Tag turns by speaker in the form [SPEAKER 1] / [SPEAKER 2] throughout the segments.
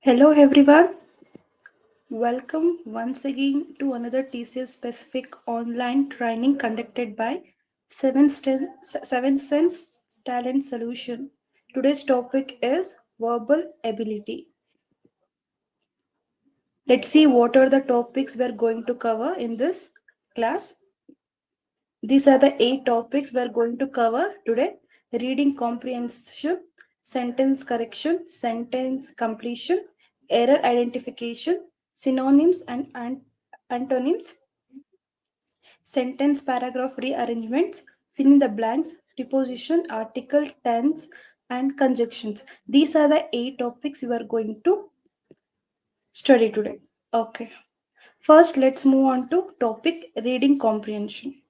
[SPEAKER 1] Hello everyone, welcome once again to another TCS Specific online training conducted by Seven Sense Talent Solution. Today's topic is verbal ability. Let's see what are the topics we're going to cover in this class. These are the 8 topics we're going to cover today: reading comprehension, sentence correction, sentence completion, error identification, synonyms and antonyms, sentence paragraph rearrangements, fill in the blanks, preposition, article, tense, and conjunctions. These are the 8 topics we are going to study today. Okay. First, let's move on to topic reading comprehension.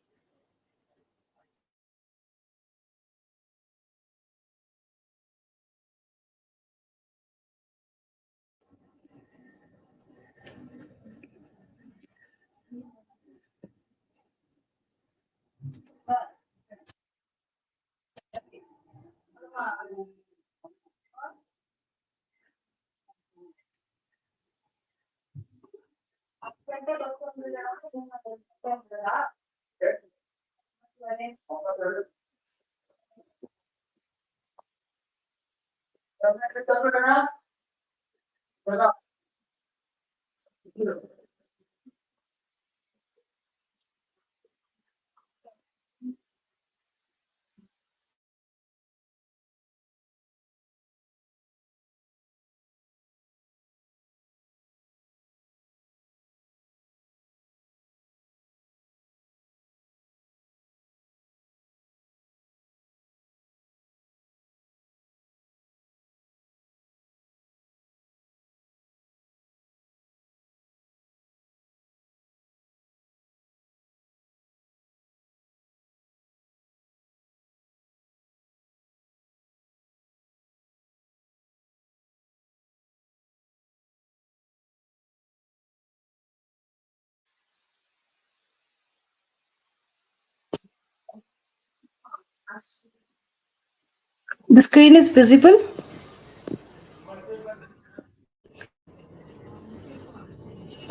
[SPEAKER 1] The screen is visible.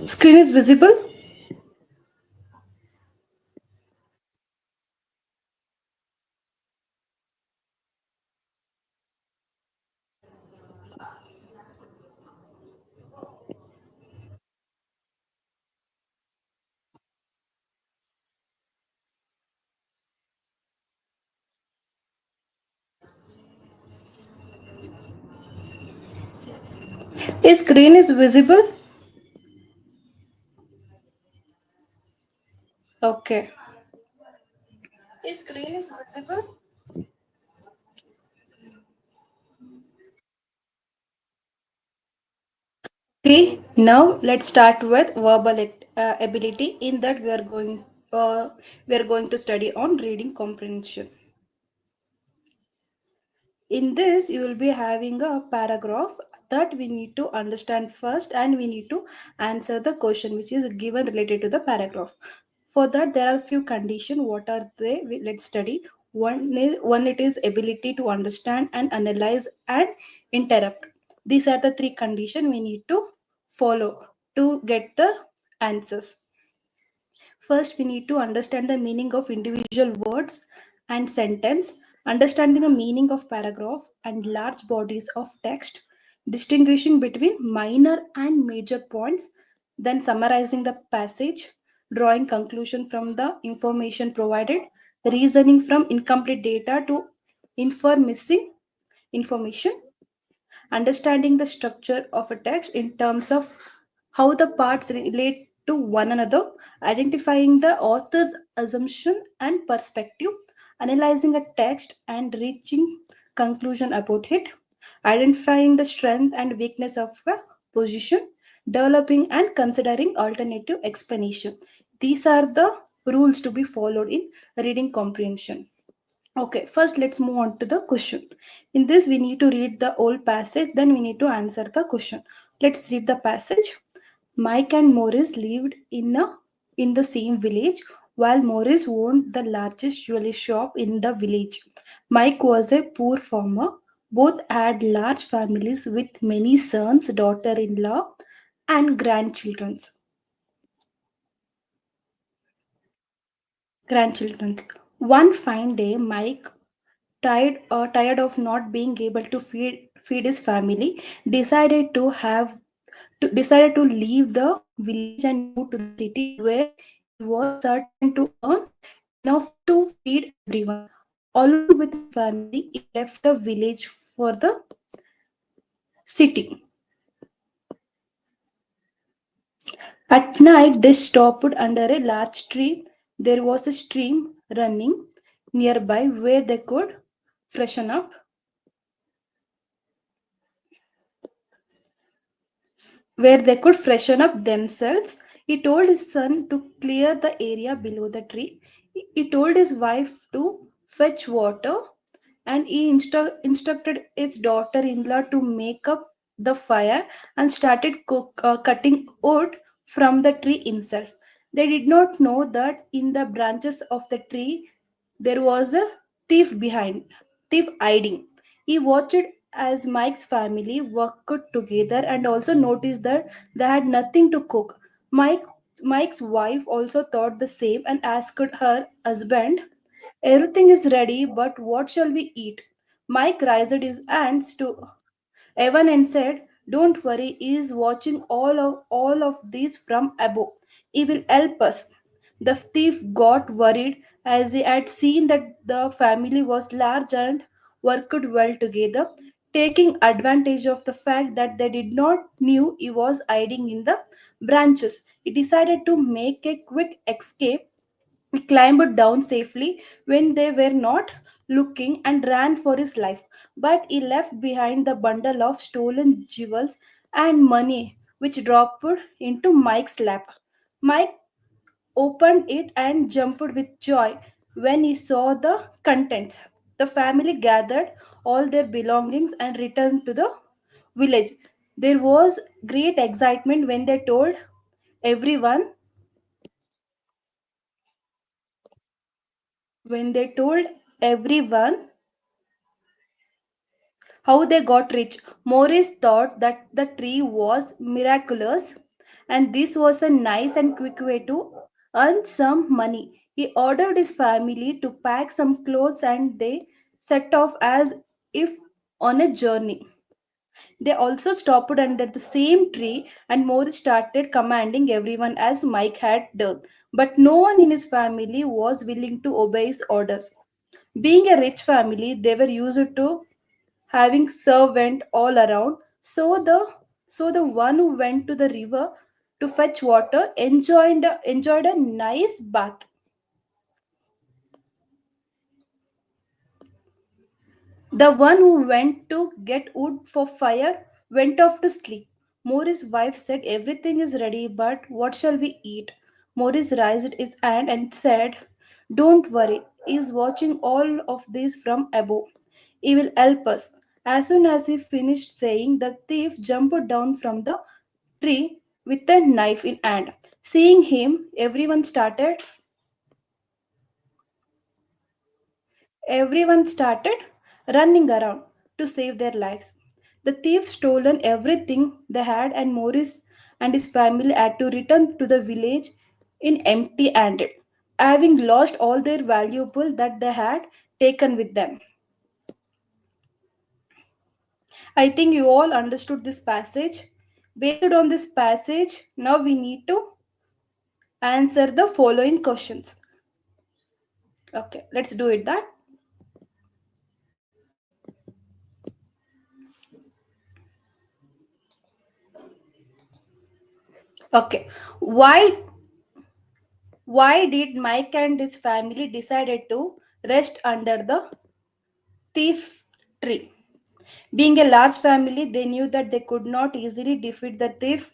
[SPEAKER 1] Screen is visible. Is screen is visible? Okay. Is screen is visible? Okay. Now let's start with verbal ability. In that we are going to study on reading comprehension. In this, you will be having a paragraph that we need to understand first, and we need to answer the question which is given related to the paragraph. For that, there are few conditions. What are they? Let's study. One it is ability to understand and analyze and interrupt. These are the three conditions we need to follow to get the answers. First, we need to understand the meaning of individual words and sentence, understanding the meaning of paragraph and large bodies of text, distinguishing between minor and major points, then summarizing the passage, drawing conclusion from the information provided, reasoning from incomplete data to infer missing information, understanding the structure of a text in terms of how the parts relate to one another, identifying the author's assumption and perspective, analyzing a text and reaching conclusion about it, identifying the strength and weakness of a position, developing and considering alternative explanation. These are the rules to be followed in reading comprehension. Okay, first let's move on to the question. In this, we need to read the whole passage, then we need to answer the question. Let's read the passage. Mike and Morris lived in the same village while Morris owned the largest jewelry shop in the village. Mike was a poor farmer, Both had large families with many sons, daughter-in-law, and grandchildren. Grandchildren. One fine day, Mike, tired of not being able to feed his family, decided to have decided to leave the village and move to the city where he was certain to earn enough to feed everyone. Along with his family, he left the village for the city. At night, they stopped under a large tree. There was a stream running nearby where they could freshen up where they could freshen up themselves. He told his son to clear the area below the tree. He told his wife to fetch water, and he instructed his daughter-in-law to make up the fire and started cutting wood from the tree himself. They did not know that in the branches of the tree there was a thief hiding. He watched as Mike's family worked together and also noticed that they had nothing to cook. Mike's wife also thought the same and asked her husband, "Everything is ready, but what shall we eat?" Mike raised his hands to heaven and said, "Don't worry, he is watching all of this from above. He will help us." The thief got worried as he had seen that the family was large and worked well together, taking advantage of the fact that they did not knew he was hiding in the branches. He decided to make a quick escape. He climbed down safely when they were not looking and ran for his life. But he left behind the bundle of stolen jewels and money, which dropped into Mike's lap. Mike opened it and jumped with joy when he saw the contents. The family gathered all their belongings and returned to the village. There was great excitement everyone when they told everyone how they got rich. Morris thought that the tree was miraculous and this was a nice and quick way to earn some money. He ordered his family to pack some clothes and they set off as if on a journey. They also stopped under the same tree and Morris started commanding everyone as Mike had done. But no one in his family was willing to obey his orders. Being a rich family, they were used to having servant all around. So the one who went to the river to fetch water enjoyed a nice bath. The one who went to get wood for fire went off to sleep. Morris' wife said, "Everything is ready, but what shall we eat?" Morris raised his hand and said, "Don't worry, he is watching all of this from above. He will help us." As soon as he finished saying, the thief jumped down from the tree with a knife in hand. Seeing him, everyone started running around to save their lives. The thief stolen everything they had, and Morris and his family had to return to the village in empty-handed, having lost all their valuable that they had taken with them. I think you all understood this passage. Based on this passage, now we need to answer the following questions. Okay, let's do it that. Okay. Why why did Mike and his family decided to rest under the thief tree? Being a large family, they knew that they could not easily defeat the thief.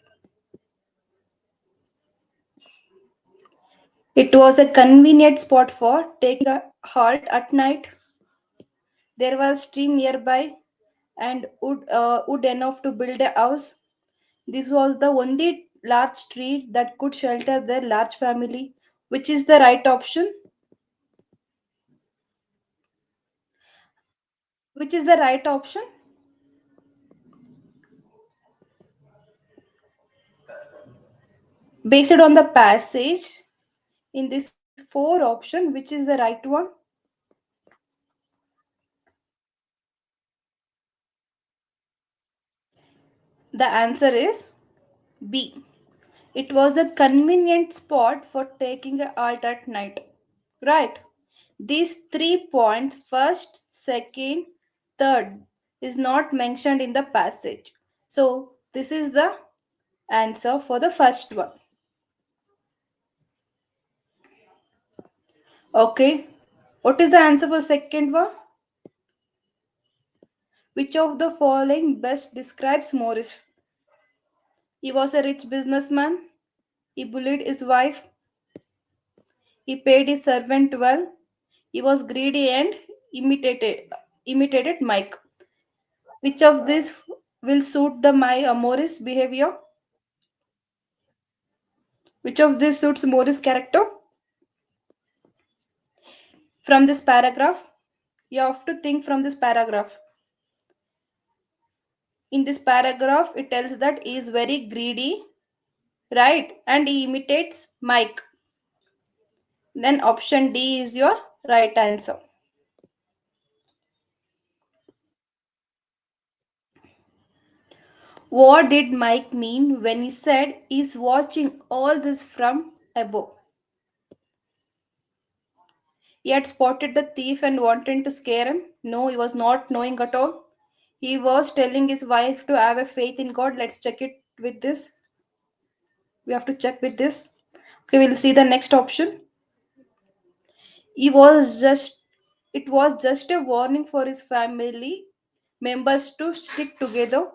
[SPEAKER 1] It was a convenient spot for taking a halt at night. There was stream nearby and wood enough to build a house. This was the only large tree that could shelter their large family, which is the right option. Which is the right option? Based on the passage in this four option, which is the right one? The answer is B. It was a convenient spot for taking a halt at night. Right. These 3 points, first, second, third, is not mentioned in the passage. So, this is the answer for the first one. Okay. What is the answer for second one? Which of the following best describes Morris? He was a rich businessman. He bullied his wife. He paid his servant well. He was greedy and imitated Mike. Which of these will suit the my Morris behavior? Which of these suits Morris' character? From this paragraph, you have to think from this paragraph. In this paragraph, it tells that he is very greedy, right? And he imitates Mike. Then option D is your right answer. What did Mike mean when he said he's watching all this from above? He had spotted the thief and wanted to scare him. No, he was not knowing at all. He was telling his wife to have a faith in God. Let's check it with this. We have to check with this. Okay, we'll see the next option. He was just it was just a warning for his family members to stick together.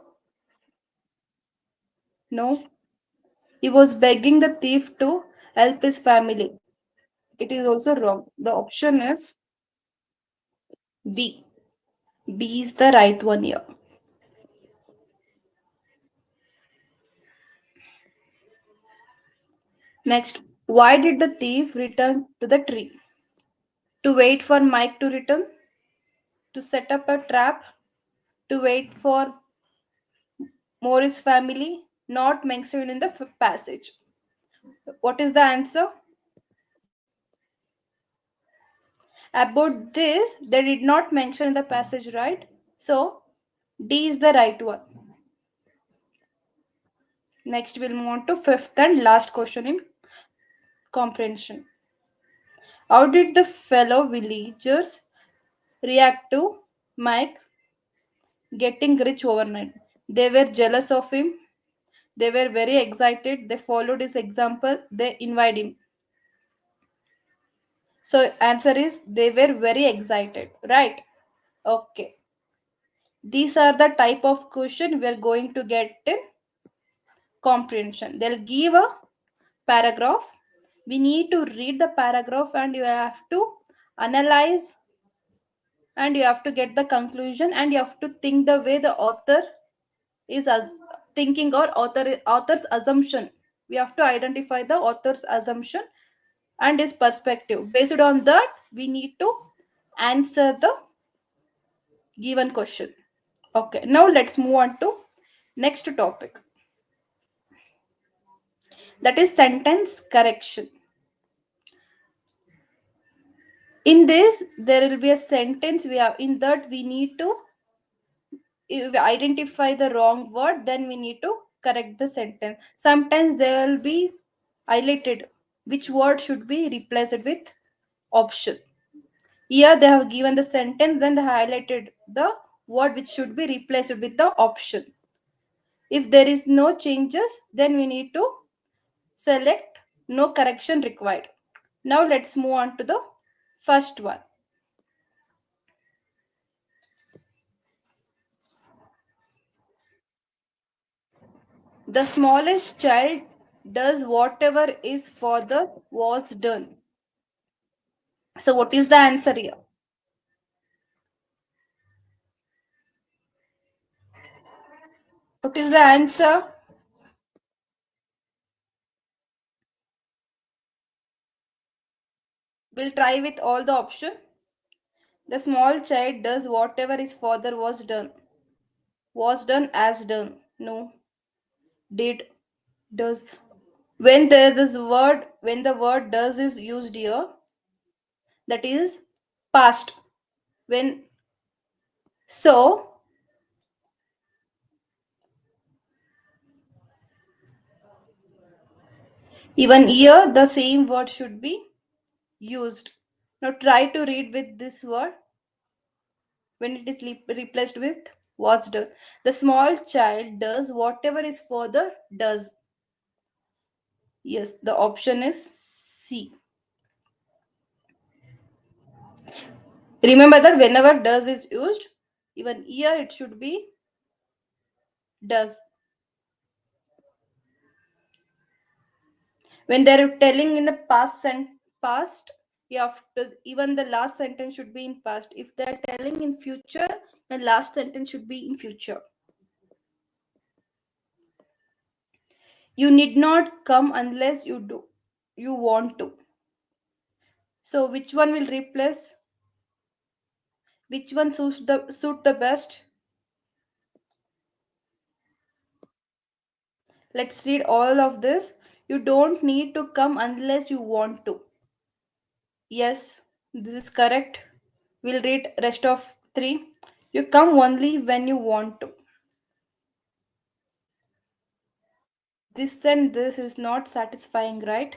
[SPEAKER 1] No, he was begging the thief to help his family. It is also wrong. The option is B. B is the right one here. Next, why did the thief return to the tree? To wait for Mike to return, to set up a trap, to wait for Morris' family, not mentioned in the passage. What is the answer? About this, they did not mention in the passage, right? So, D is the right one. Next, we'll move on to fifth and last question in comprehension. How did the fellow villagers react to Mike getting rich overnight? They were jealous of him. They were very excited. They followed his example. They invited him. So answer is they were very excited, right? Okay. These are the type of question we are going to get in comprehension. They'll give a paragraph. We need to read the paragraph and you have to analyze and you have to get the conclusion and you have to think the way the author is as thinking or author's assumption. We have to identify the author's assumption and his perspective. Based on that, we need to answer the given question. Okay, now let's move on to next topic. That is sentence correction. In this, there will be a sentence we have in that we need to if we identify the wrong word, then we need to correct the sentence. Sometimes there will be highlighted which word should be replaced with option. Here they have given the sentence, then they highlighted the word which should be replaced with the option. If there is no changes, then we need to select no correction required. Now let's move on to the first one. The smallest child does whatever his father was done. So what is the answer here? What is the answer? We'll try with all the option. The small child does whatever his father was done. Was done as done. No. Did. Does. When the word does is used here, that is past. When so even here the same word should be used. Now try to read with this word when it is replaced with what's done. The small child does whatever his father does. Yes, the option is C. Remember that whenever does is used, even here it should be does. When they're telling in the past, you have to, even the last sentence should be in past. If they're telling in future, the last sentence should be in future. You need not come unless you want to. So which one will replace? Which one suit the best? Let's read all of this. You don't need to come unless you want to. Yes, this is correct. We'll read rest of three. You come only when you want to. This and this is not satisfying, right?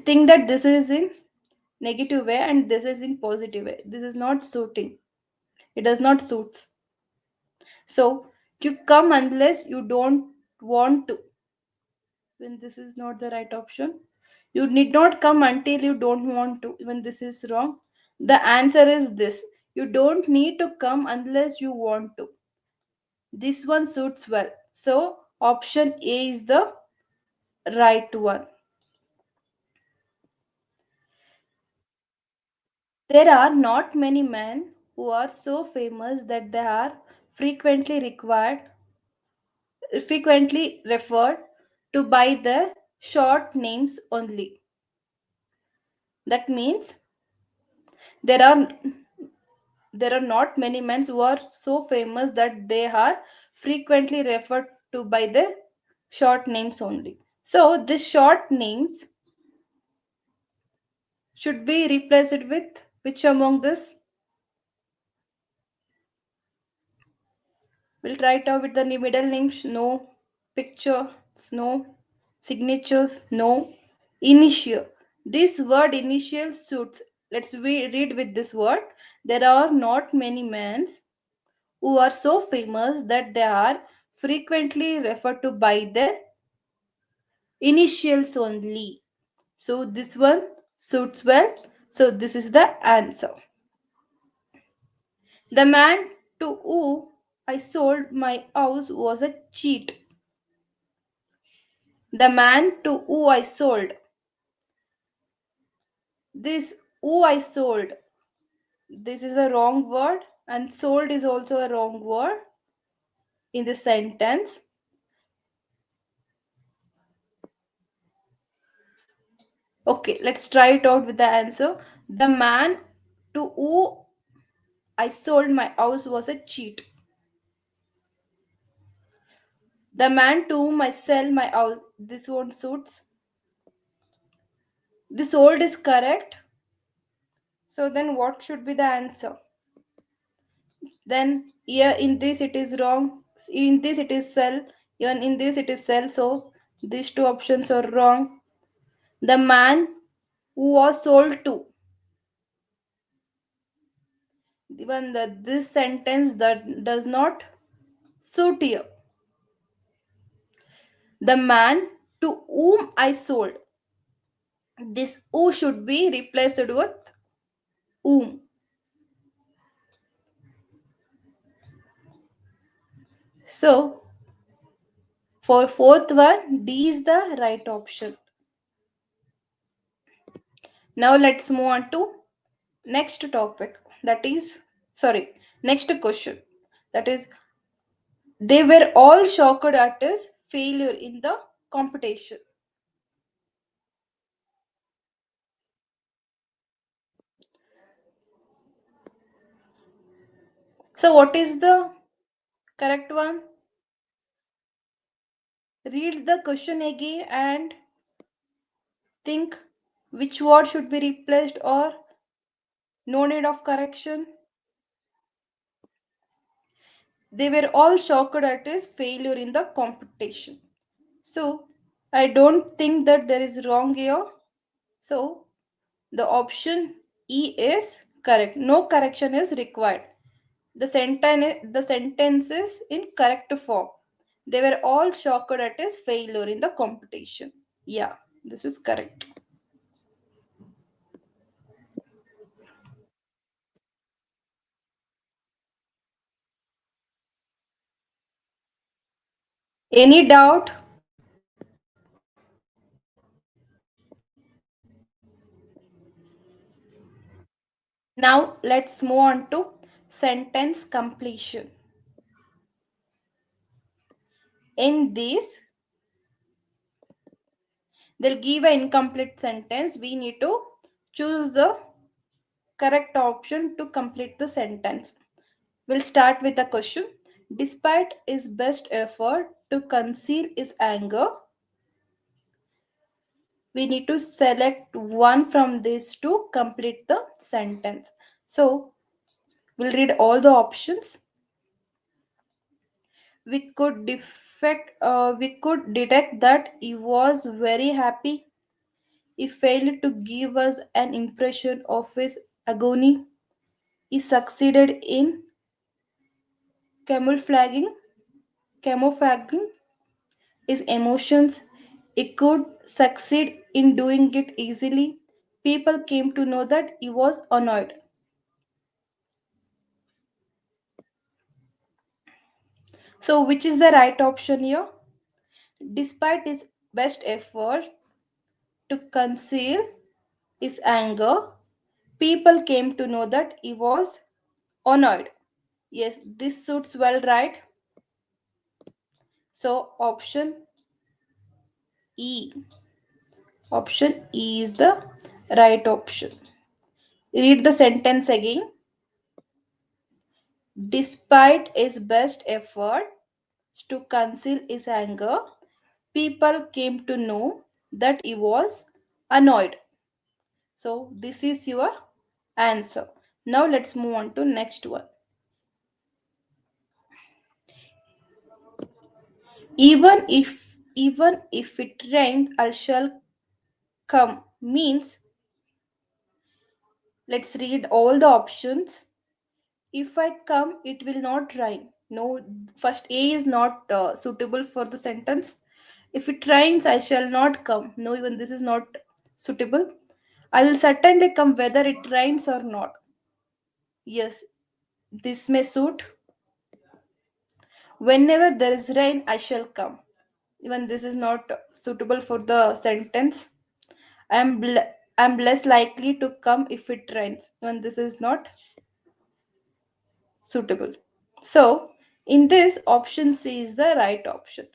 [SPEAKER 1] Think that this is in negative way and this is in positive way. This is not suiting. It does not suits. So you come unless you don't want to. When this is not the right option. You need not come until you don't want to. When this is wrong. The answer is this. You don't need to come unless you want to. This one suits well. So option A is the right one. There are not many men who are so famous that they are frequently frequently referred to by their short names only. That means there are there are not many men who are so famous that they are frequently referred to by the short names only. So these short names should be replaced with which among this? We'll try it out with the middle names. No. Picture. No. Signatures. No. Initial. This word initial suits. Read with this word. There are not many men who are so famous that they are frequently referred to by their initials only. So this one suits well. So this is the answer. The man to whom I sold my house was a cheat. The man to who I sold. This who I sold. This is a wrong word, and sold is also a wrong word in the sentence. Okay, let's try it out with the answer. The man to who I sold my house was a cheat. The man to whom I sell my house. This one suits. The sold is correct. So then what should be the answer? Then here in this it is wrong. In this it is sell. Even in this it is sell. So these two options are wrong. The man who was sold to. Even this sentence that does not suit here. The man to whom I sold. This who should be replaced with whom. So for fourth one, D is the right option. Now let's move on to next topic. That is, sorry, next question. That is, they were all shocked at his failure in the competition. So, what is the correct one? Read the question again and think which word should be replaced or no need of correction. They were all shocked at his failure in the competition. So, I don't think that there is wrong here. So, the option E is correct. No correction is required. The sentence is in correct form. They were all shocked at his failure in the competition. Yeah, this is correct. Any doubt? Now let's move on to sentence completion. In this, they'll give an incomplete sentence. We need to choose the correct option to complete the sentence. We'll start with a question. Despite his best effort to conceal his anger, we need to select one from these to complete the sentence. So we'll read all the options. We could detect that he was very happy. He failed to give us an impression of his agony. He succeeded in camouflaging camouflaging his emotions. He could succeed in doing it easily. People came to know that he was annoyed. So, which is the right option here? Despite his best effort to conceal his anger, people came to know that he was annoyed. Yes, this suits well, right? So, E. Option E is the right option. Read the sentence again. Despite his best effort to conceal his anger, people came to know that he was annoyed. So this is your answer. Now let's move on to next one. Even if it rains, I shall come means, let's read all the options. If I come, it will not rain. No, first A is not suitable for the sentence. If it rains, I shall not come. No, even this is not suitable. I will certainly come whether it rains or not. Yes, this may suit. Whenever there is rain, I shall come. Even this is not suitable for the sentence. I am less likely to come if it rains. Even this is not suitable. So, in this, option C is the right option.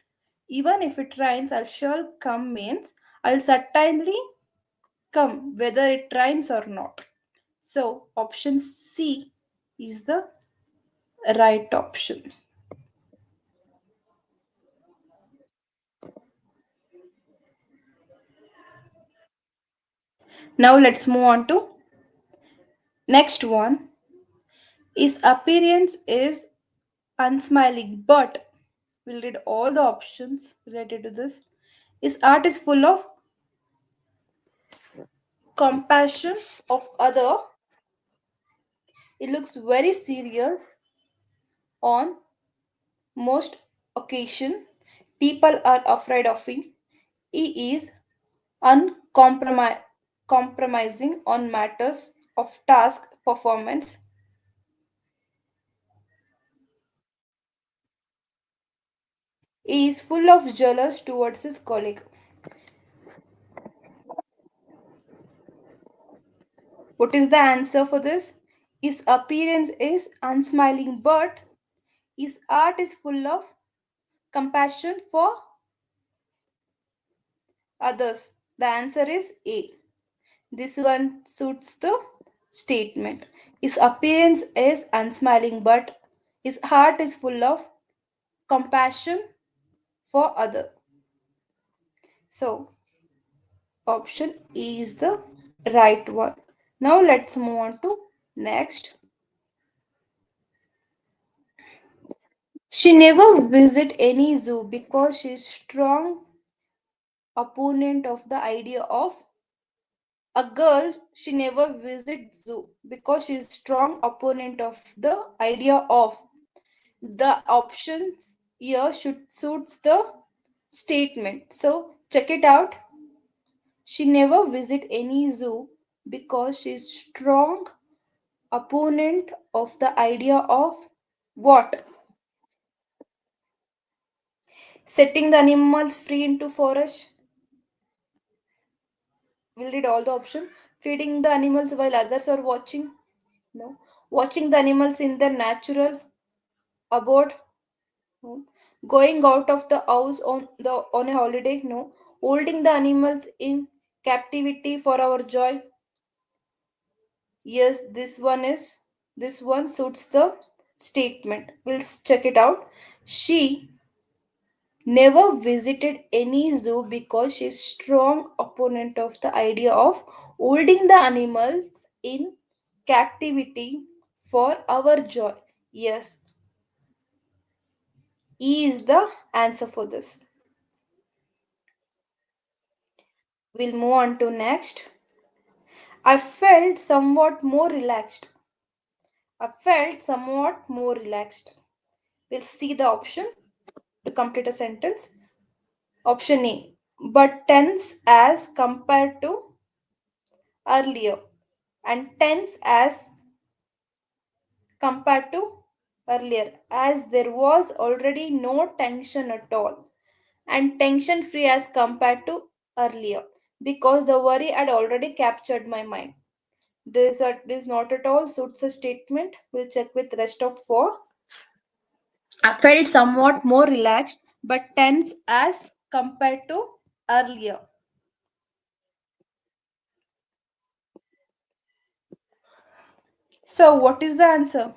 [SPEAKER 1] Even if it rains, I shall come means I'll certainly come whether it rains or not. So, option C is the right option. Now, let's move on to next one. His appearance is unsmiling, but we'll read all the options related to this. His art is full of compassion of other. He looks very serious on most occasion. People are afraid of him. He is uncompromising on matters of task performance. He is full of jealous towards his colleague. What is the answer for this? His appearance is unsmiling, but his art is full of compassion for others. The answer is A. This one suits the statement. His appearance is unsmiling, but His heart is full of compassion for other. So option E is the right one. Now let's move on to next. She never visit any zoo because she is strong opponent of the idea of a girl. She never visit zoo because she is strong opponent of the idea of. The options here should suits the statement. So check it out. She never visit any zoo because she is strong opponent of the idea of what? Setting the animals free into forest. We'll read all the option. Feeding the animals while others are watching. No. Watching the animals in their natural abode. No. Going out of the house on a holiday. No. Holding the animals in captivity for our joy. Yes, this one suits the statement. We'll check it out. She never visited any zoo because she's strong opponent of the idea of holding the animals in captivity for our joy. Yes, E is the answer for this. We'll move on to next. I felt somewhat more relaxed. I felt somewhat more relaxed. We'll see the option to complete a sentence. Option A, but tense as compared to earlier, and tense as compared to earlier, as there was already no tension at all, and tension free as compared to earlier, because the worry had already captured my mind. This not at all suits the statement. We'll check with rest of four. I felt somewhat more relaxed but tense as compared to earlier. So what is the answer?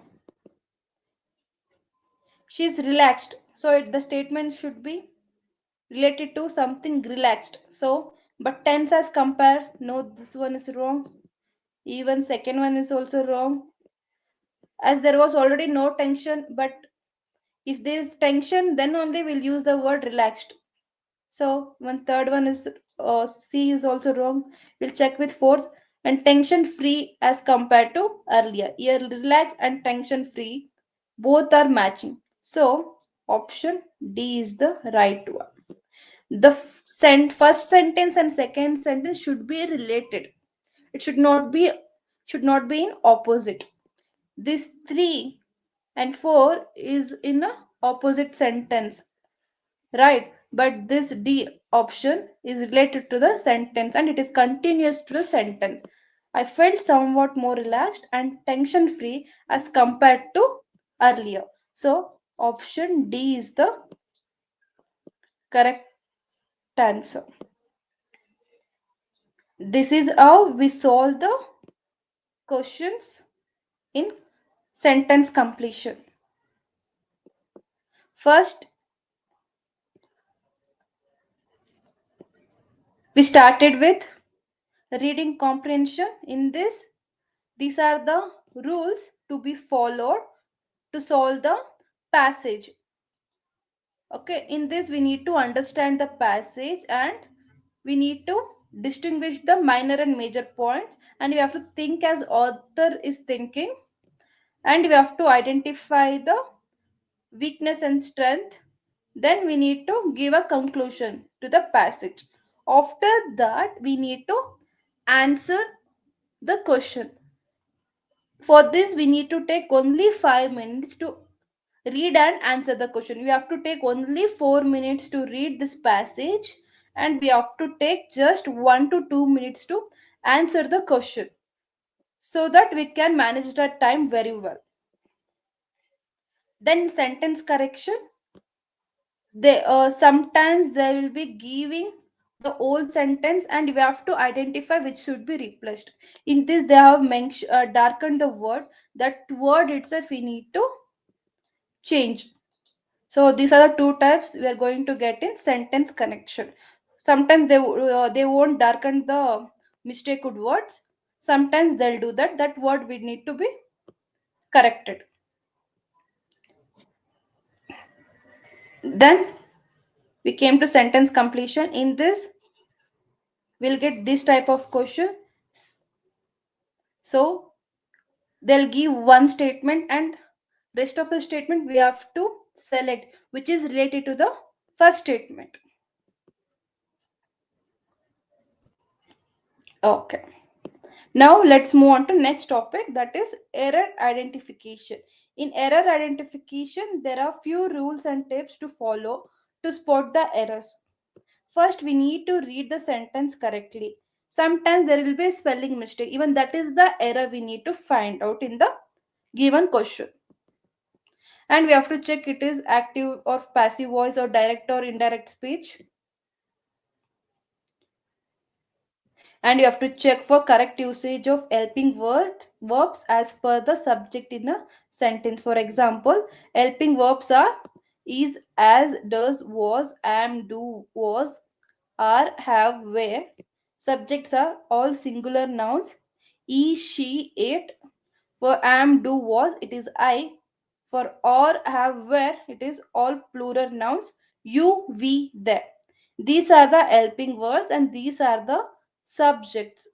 [SPEAKER 1] She's relaxed. So the statement should be related to something relaxed. So, but tense as compare. No, this one is wrong. Even second one is also wrong. As there was already no tension, but if there is tension, then only we'll use the word relaxed. So one third one is C is also wrong. We'll check with fourth and tension free as compared to earlier. Here relax and tension free both are matching. So option D is the right one. The first sentence and second sentence should be related. It should not be in opposite. This 3 and 4 is in a opposite sentence, right? But this D option is related to the sentence and it is continuous to the sentence. I felt somewhat more relaxed and tension free as compared to earlier. So option D is the correct answer. This is how we solve the questions in sentence completion. First, we started with reading comprehension. In this, these are the rules to be followed to solve the passage. Okay, in this, we need to understand the passage and we need to distinguish the minor and major points, and we have to think as author is thinking, and we have to identify the weakness and strength. Then we need to give a conclusion to the passage. After that, we need to answer the question. For this, we need to take only 5 minutes to read and answer the question. We have to take only 4 minutes to read this passage, and we have to take just 1 to 2 minutes to answer the question, so that we can manage that time very well. Then sentence correction. They sometimes they will be giving the old sentence and we have to identify which should be replaced. In this, they have darkened the word. That word itself we need to change. So these are the two types we are going to get in sentence connection. Sometimes they won't darken the mistake words. Sometimes they'll do that. That word we need to be corrected. Then we came to sentence completion. In this, we'll get this type of question. So they'll give one statement and rest of the statement we have to select which is related to the first statement. Okay. Now let's move on to next topic, that is error identification. In error identification, there are few rules and tips to follow to spot the errors. First, we need to read the sentence correctly. Sometimes there will be a spelling mistake. Even that is the error we need to find out in the given question. And we have to check it is active or passive voice or direct or indirect speech. And you have to check for correct usage of helping words verbs as per the subject in a sentence. For example, helping verbs are is, as, does, was, am, do, was, are, have, were. Subjects are all singular nouns, he, she, it. For am, do, was, it is I. For or, have, were, it is all plural nouns, you, we, they. These are the helping words and these are the subjects.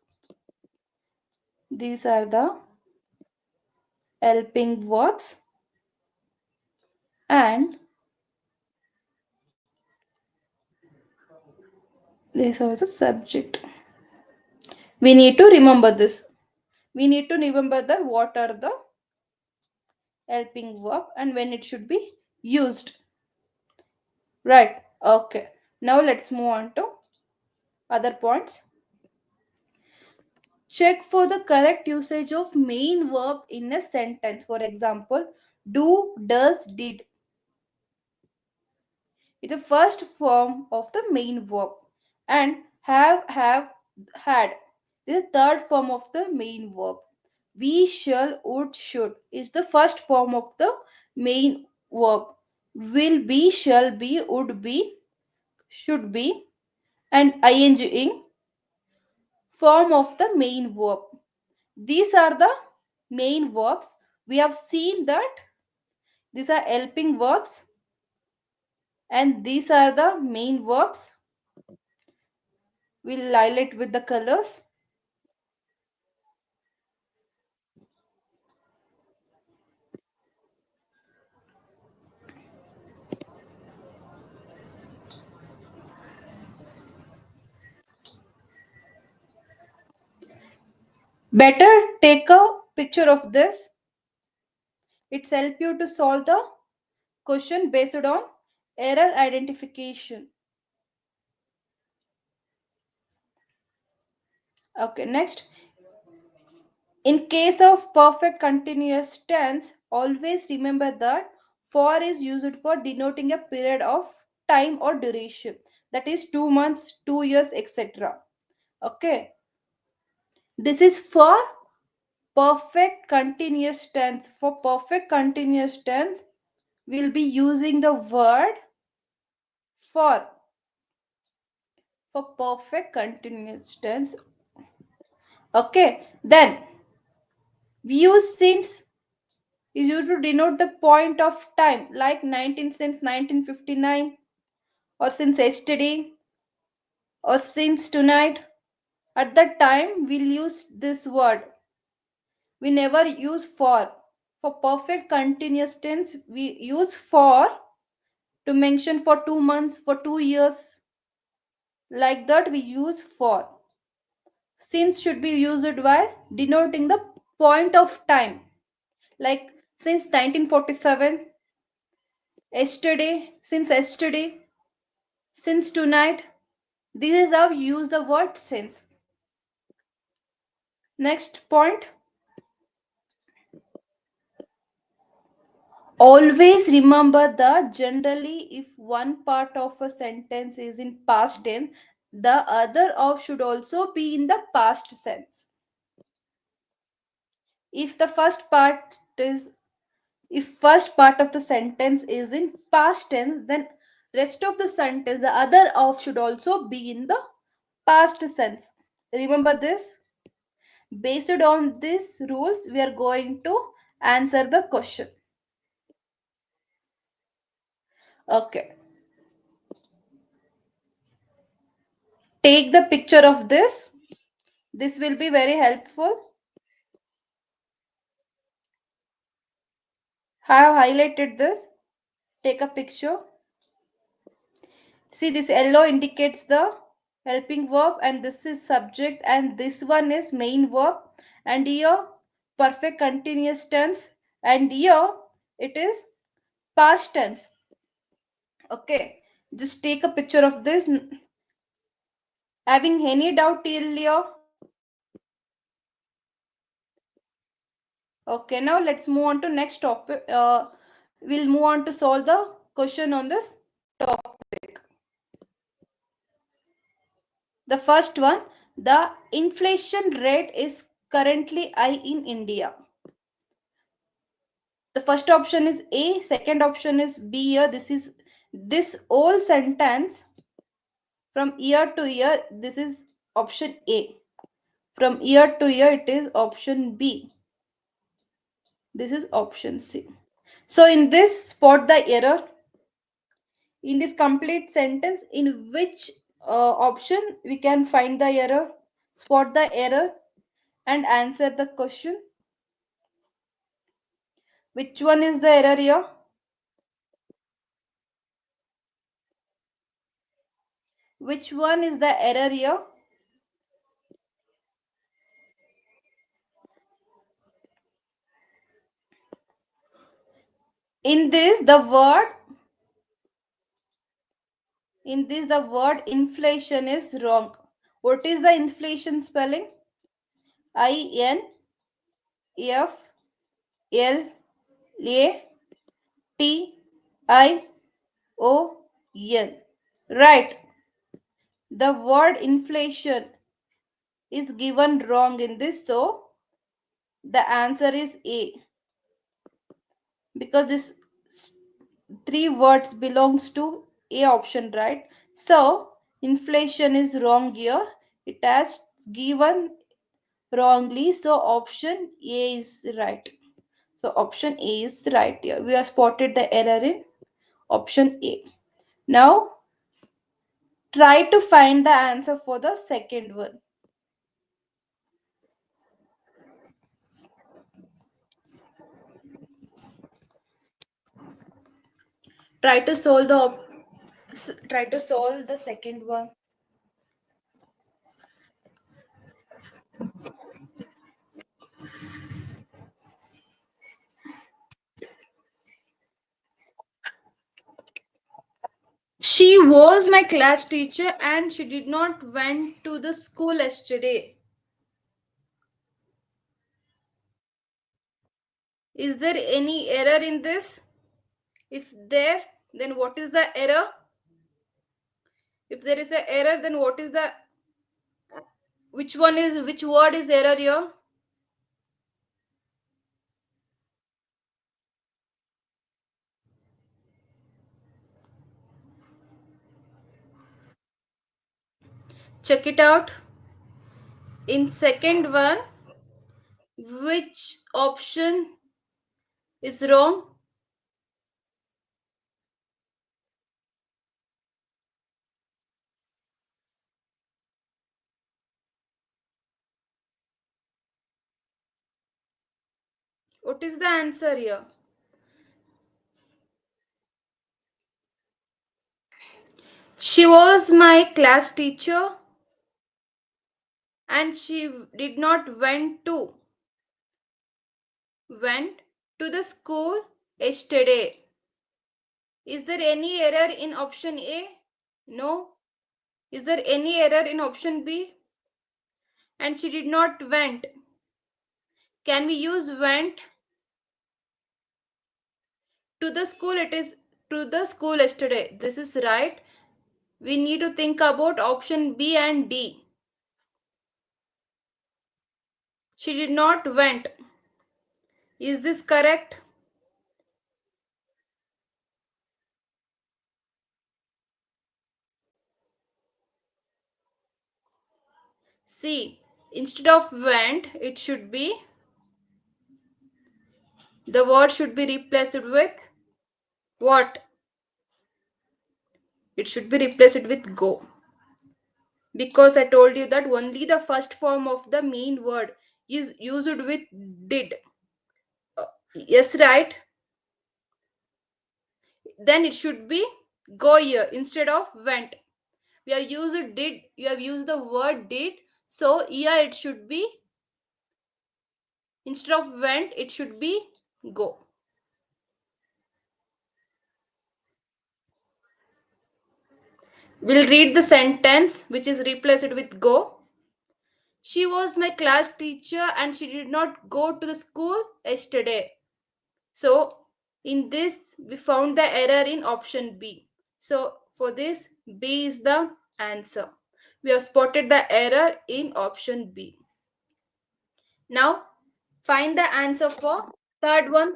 [SPEAKER 1] These are the helping verbs and these are the subject. We need to remember this. We need to remember that what are the helping verb and when it should be used. Right. Okay. Now let's move on to other points. Check for the correct usage of main verb in a sentence. For example, do, does, did. It's the first form of the main verb. And have, had. This is the third form of the main verb. We, shall, would, should is the first form of the main verb. Will be, shall be, would be, should be, and ing form of the main verb. These are the main verbs. We have seen that these are helping verbs and these are the main verbs. We'll highlight with the colors. Better take a picture of this. It's help you to solve the question based on error identification. Okay, next. In case of perfect continuous tense, always remember that for is used for denoting a period of time or duration. That is 2 months, 2 years, etc. Okay. This is for perfect continuous tense. For perfect continuous tense, we'll be using the word for. For perfect continuous tense. Okay. Then we use since is used to denote the point of time, like 19 since 1959, or since yesterday, or since tonight. At that time, we'll use this word. We never use for. For perfect continuous tense, we use for to mention for 2 months, for 2 years. Like that, we use for. Since should be used while denoting the point of time, like since 1947, yesterday, since yesterday, since tonight. This is how we use the word since. Next point. Always remember that generally, if one part of a sentence is in past tense, the other of should also be in the past sense. If the first part If first part of the sentence is in past tense, then rest of the sentence, the other of should also be in the past tense. Remember this. Based on these rules, we are going to answer the question. Okay. Take the picture of this. This will be very helpful. I have highlighted this. Take a picture. See, this yellow indicates the helping verb, and this is subject, and this one is main verb, and here perfect continuous tense, and here it is past tense. Okay, just take a picture of this. Having any doubt till here? Okay, now let's move on to next topic. We'll move on to solve the question on this topic. The first one, the inflation rate is currently high in India. The first option is A, second option is B. Here, this whole sentence from year to year. This is option A. From year to year, it is option B. This is option C. So in this, spot the error. In this complete sentence, in which option we can find the error, spot the error, and answer the question. Which one is the error here? Which one is the error here? In this, the word inflation is wrong. What is the inflation spelling? Inflation. Right. The word inflation is given wrong in this, so the answer is A, because this three words belongs to A option, right? So inflation is wrong here. It has given wrongly, so option A is right. So option A is right here. We have spotted the error in option A. Now try to find the answer for the second one. Try to solve the second one. She was my class teacher and she did not went to the school yesterday. Is there any error in this? If there, then what is the error? If there is a error, then what is the which word is error here? Check it out. In second one, which option is wrong? What is the answer here? She was my class teacher and she did not went to the school yesterday. Is there any error in option A? No. Is there any error in option B? And she did not went. Can we use went? To the school, it is to the school yesterday. This is right. We need to think about option B and D. She did not went. Is this correct? See, instead of went, it should be, the word should be replaced with what? It should be replaced with go. Because I told you that only the first form of the main word is used with did. Yes, right? Then it should be go here instead of went. We have used did, you have used the word did, so here it should be, instead of went, it should be go. We'll read the sentence which is replaced with go. She was my class teacher and she did not go to the school yesterday. So, in this, we found the error in option B. So, for this, B is the answer. We have spotted the error in option B. Now, find the answer for third one.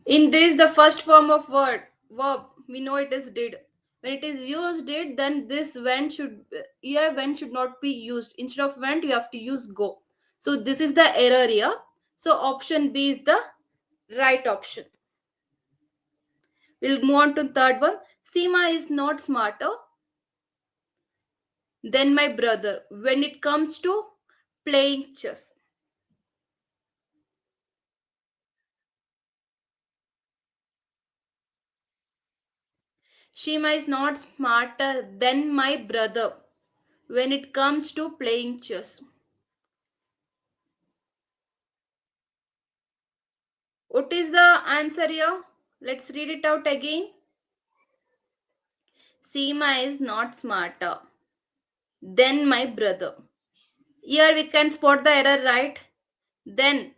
[SPEAKER 1] In this, the first form of verb, we know it is did. When it is used did, then this went should, here went should not be used. Instead of went, you have to use go. So this is the error here. So option B is the right option. We'll move on to third one. Seema is not smarter than my brother when it comes to playing chess. Seema is not smarter than my brother when it comes to playing chess. What is the answer here? Let's read it out again. Seema is not smarter than my brother. Here we can spot the error, right? Then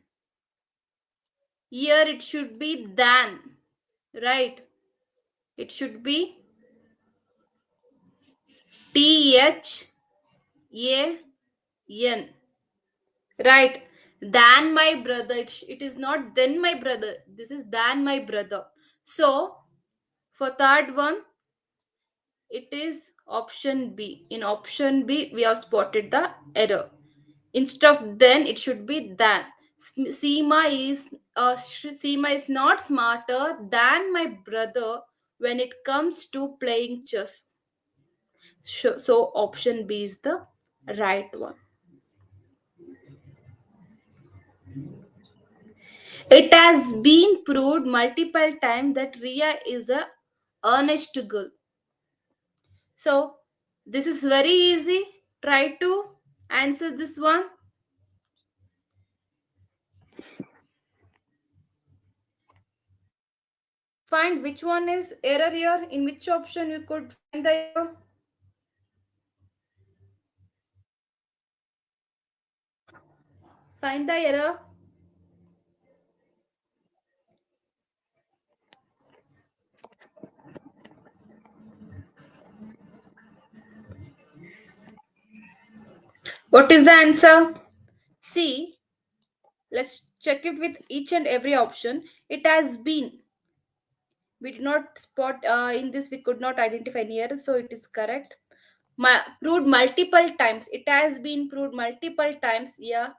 [SPEAKER 1] here it should be than, right? It should be THAN, right? Than my brother. It is not then my brother. This is than my brother. So for third one, it is option B. In option B, we have spotted the error. Instead of then, it should be than. Seema is not smarter than my brother when it comes to playing chess. So option B is the right one. It has been proved multiple times that Ria is a honest girl. So this is very easy. Try to answer this one. Find which one is error here. In which option you could find the error. Find the error. What is the answer? See, let's check it with each and every option. It has been. We did not spot in this, we could not identify any error, so it is correct. Proved multiple times. It has been proved multiple times. Yeah,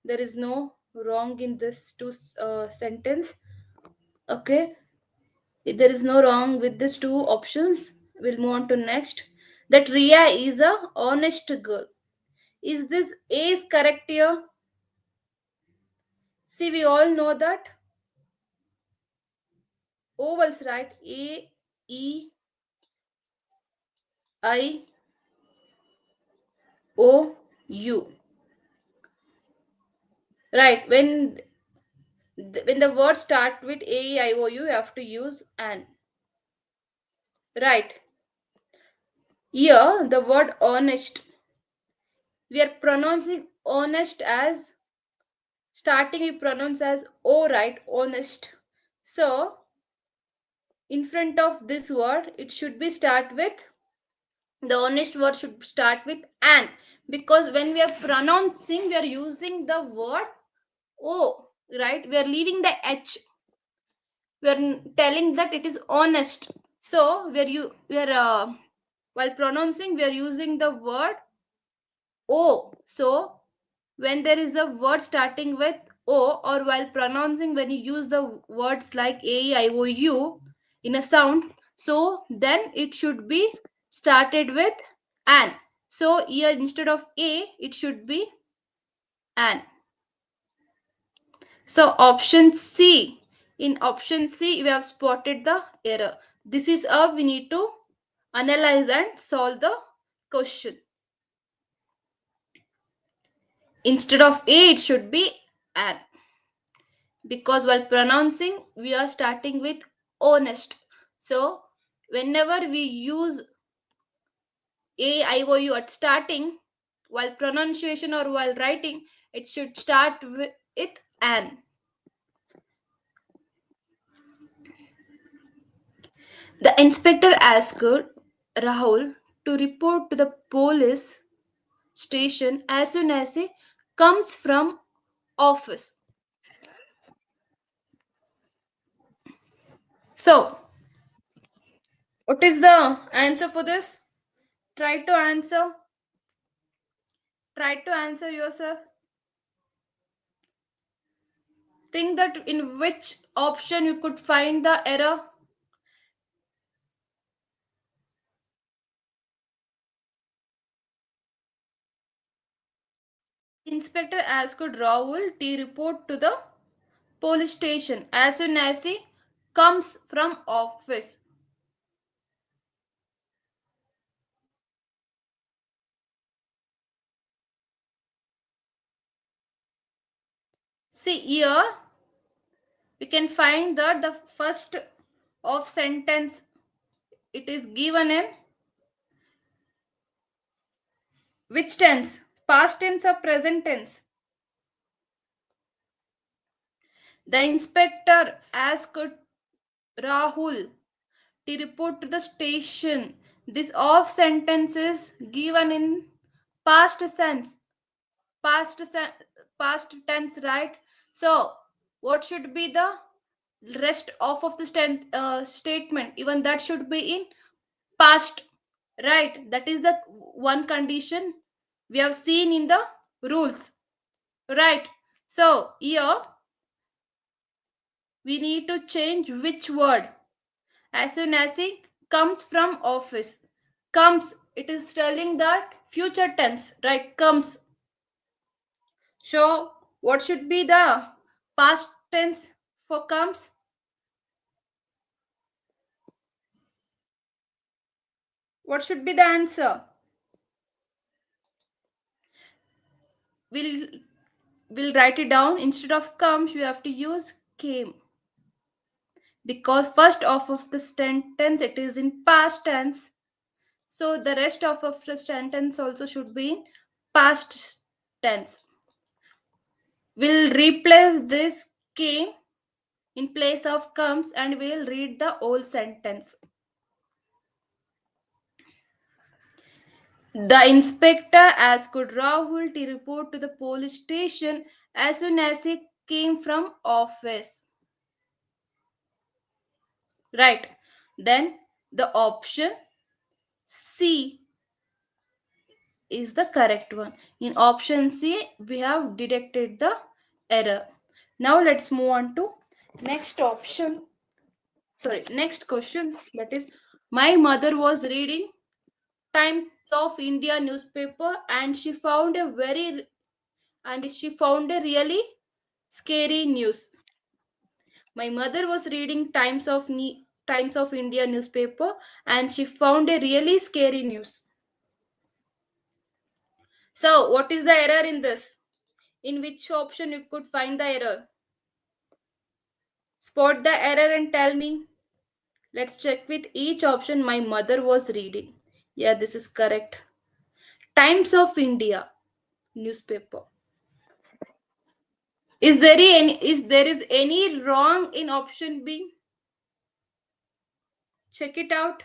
[SPEAKER 1] there is no wrong in this two sentence. Okay, there is no wrong with these two options. We'll move on to next. That Ria is a honest girl. Is this A is correct here? See, we all know that ovals, right? A, E, I, O, U. Right. When the word start with A, E, I, O, U, you have to use an. Right. Here, the word honest. We are pronouncing honest as, starting we pronounce as O, right? Honest. So, in front of this word, it should be start with, the honest word should start with an. Because when we are pronouncing, we are using the word O, right? We are leaving the H. We are telling that it is honest. So, we are While pronouncing, we are using the word O. So when there is a word starting with O, or while pronouncing, when you use the words like A, E, I, O, U in a sound, so then it should be started with an. So here instead of A, it should be an. So option C. In option C, we have spotted the error. This is how we need to analyze and solve the question. Instead of A, it should be an. Because while pronouncing, we are starting with honest. So whenever we use A, I, O, U at starting, while pronunciation or while writing, it should start with an. The inspector asked Rahul to report to the police station as soon as he comes from office. So, what is the answer for this? Try to answer. Try to answer yourself. Think that in which option you could find the error. Inspector asked Rahul to report to the police station as soon as he comes from office. See here, we can find that the first of sentence, it is given in which tense? Past tense or present tense? The inspector asked Rahul to report to the station. This of sentence is given in past tense. Past, past tense, right? So, what should be the rest of the statement? Even that should be in past, right? That is the one condition we have seen in the rules, right? So, here we need to change which word. As soon as he comes from office, comes, it is telling that future tense, right? Comes. So what should be the past tense for comes? What should be the answer? we'll we'll write it down. Instead of comes, we have to use came, because first of the sentence it is in past tense. So the rest of the sentence also should be in past tense. We'll replace this came in place of comes and we'll read the whole sentence. The inspector asked Rahul to report to the police station as soon as he came from office. Right. Then the option C is the correct one. In option C, we have detected the error. Now let's move on to next option. Sorry, next question. That is, my mother was reading Times of India newspaper and she found a really scary news. My mother was reading Times of India newspaper and she found a really scary news. So, what is the error in this? In which option you could find the error? Spot the error and tell me. Let's check with each option. My mother was reading. Yeah, this is correct. Times of India newspaper. Is there any wrong in option B? Check it out.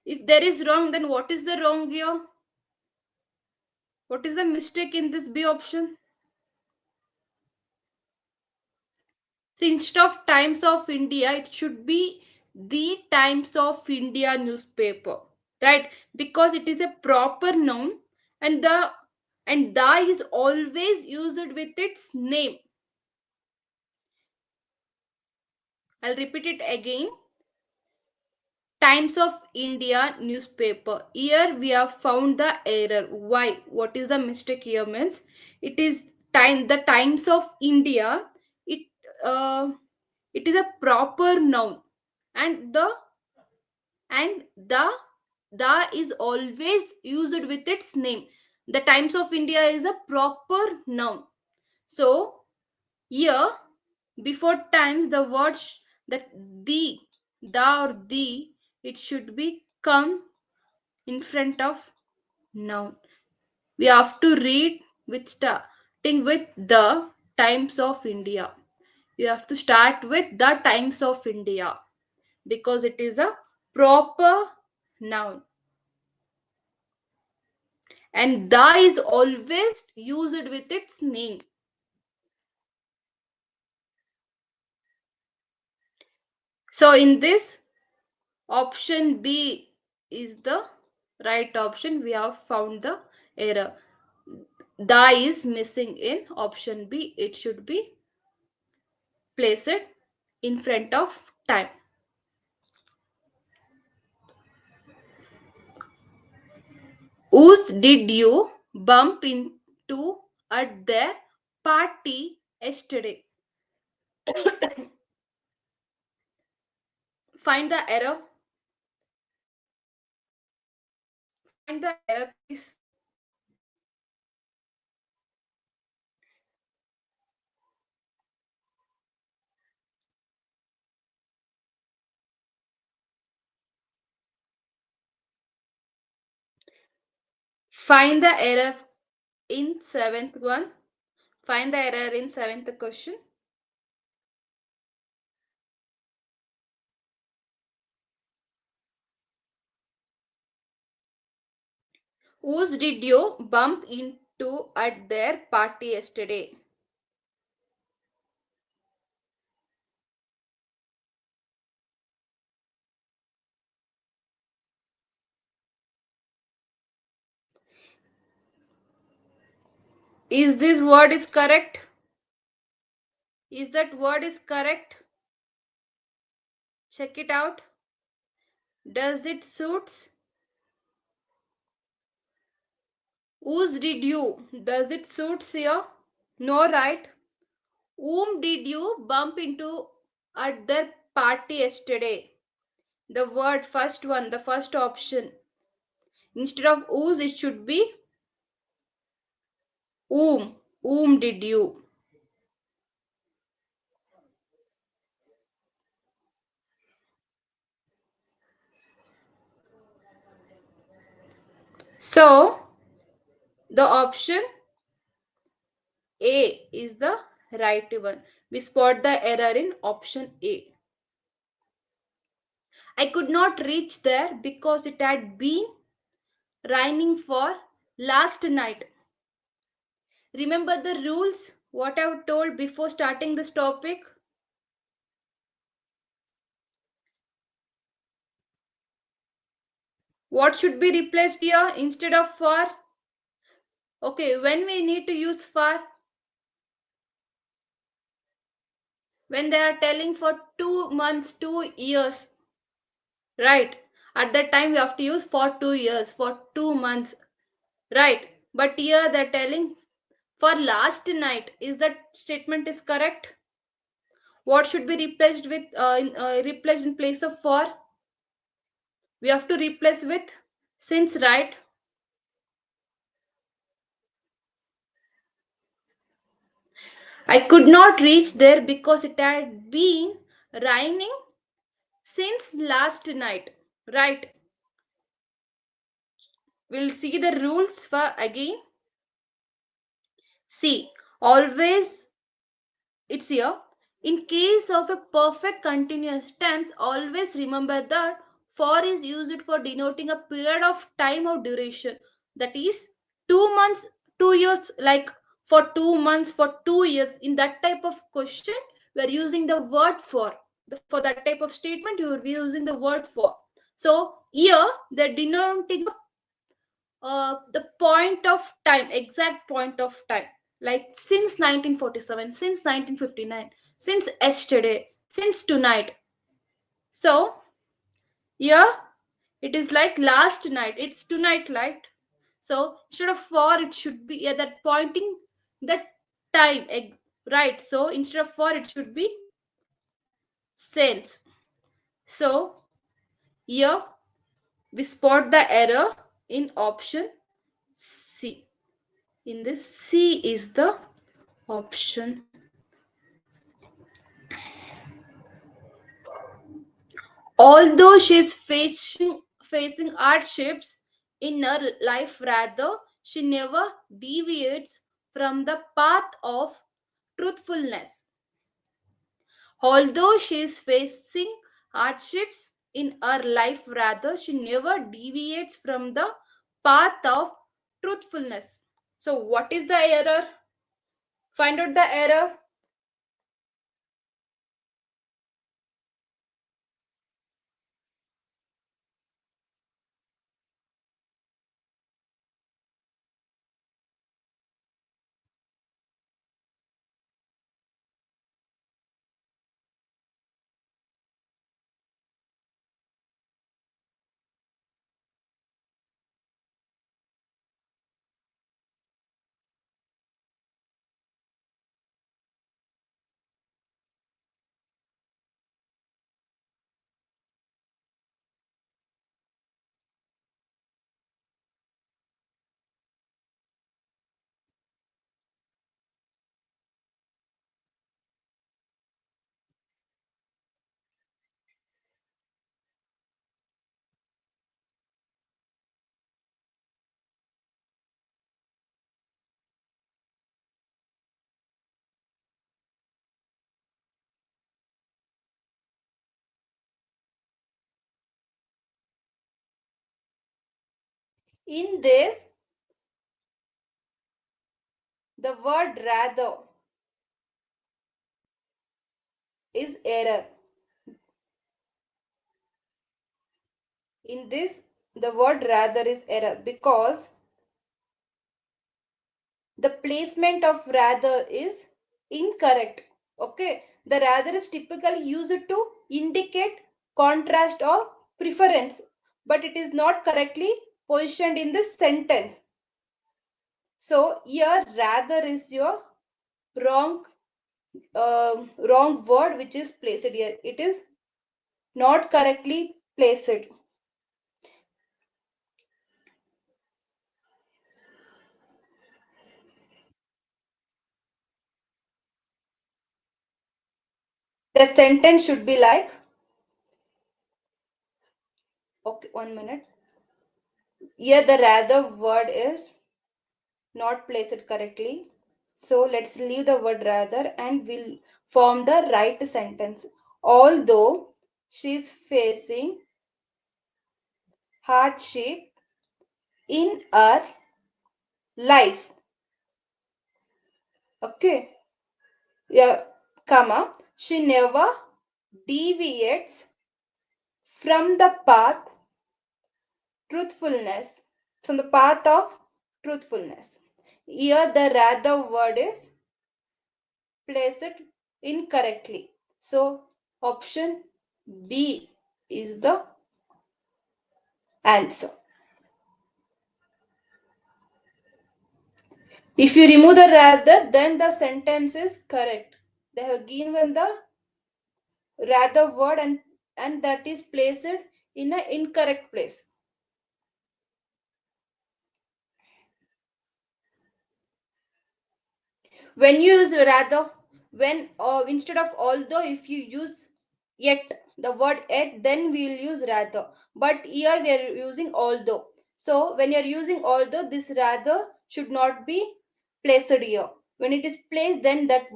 [SPEAKER 1] If there is wrong, then what is the wrong here? What is the mistake in this B option? So instead of Times of India, it should be the Times of India newspaper. right? Because it is a proper noun, and the is always used with its name. I'll repeat it again. Times of India newspaper. Here we have found the error. Why? What is the mistake here means? It is the Times of India. It uh, it is a proper noun, and the is always used with its name. The Times of India is a proper noun. So here, before times, the word that the or the, it should be come in front of noun. We have to read with starting with the Times of India. You have to start with the Times of India because it is a proper noun, and the is always used with its name. So in this, option B is the right option. We have found the error. The is missing in option B. It should be placed in front of time. Whose did you bump into at their party yesterday? Find the error. Find the error, please. Find the error in seventh one. Find the error in seventh question. Whose did you bump into at their party yesterday? Is this word is correct? Is that word is correct? Check it out. Does it suits? Whose did you? Does it suits here? No, right? Whom did you bump into at their party yesterday? The word first one, the first option. Instead of whose, it should be whom. Whom did you? So, the option A is the right one. We spot the error in option A. I could not reach there because it had been raining for last night. Remember the rules? What I've told before starting this topic? What should be replaced here instead of for? Okay, when we need to use for? When they are telling for 2 months, 2 years. Right. At that time, we have to use for 2 years, for 2 months. Right. But here they're telling for last night. Is that statement is correct? What should be replaced with replaced in place of for? We have to replace with since, right? I could not reach there because it had been raining since last night. Right. We'll see the rules for again. See, always it's here. In case of a perfect continuous tense, always remember that for is used for denoting a period of time or duration. That is 2 months, 2 years, like for 2 months, for 2 years. In that type of question, we are using the word for. For that type of statement, you will be using the word for. So here they're denoting the point of time, exact point of time, like since 1947, since 1959, since yesterday, since tonight. So here it is like last night, it's tonight, right? So instead of for, it should be, yeah, that pointing the time, right? So instead of for, it should be since. So here we spot the error in option C. In this, C is the option. Although she is facing hardships in her life, rather she never deviates from the path of truthfulness. Although she is facing hardships in her life, rather she never deviates from the path of truthfulness. So, what is the error? Find out the error. In this, the word rather is error. In this, the word rather is error because the placement of rather is incorrect. Okay, the rather is typically used to indicate contrast or preference, but it is not correctly positioned in this sentence. So here rather is your wrong wrong word which is placed here. It is not correctly placed. The sentence should be like, okay, 1 minute. Here the rather word is not placed correctly. So let's leave the word rather and we'll form the right sentence. Although she is facing hardship in her life. Okay. Yeah, comma. She never deviates from the path truthfulness. From the path of truthfulness. Here the rather word is placed incorrectly. So option B is the answer. If you remove the rather, then the sentence is correct. They have given the rather word and that is placed in an incorrect place. When you use rather, when instead of although, if you use yet, the word yet, then we will use rather. But here we are using although. So when you are using although, this rather should not be placed here. When it is placed, then that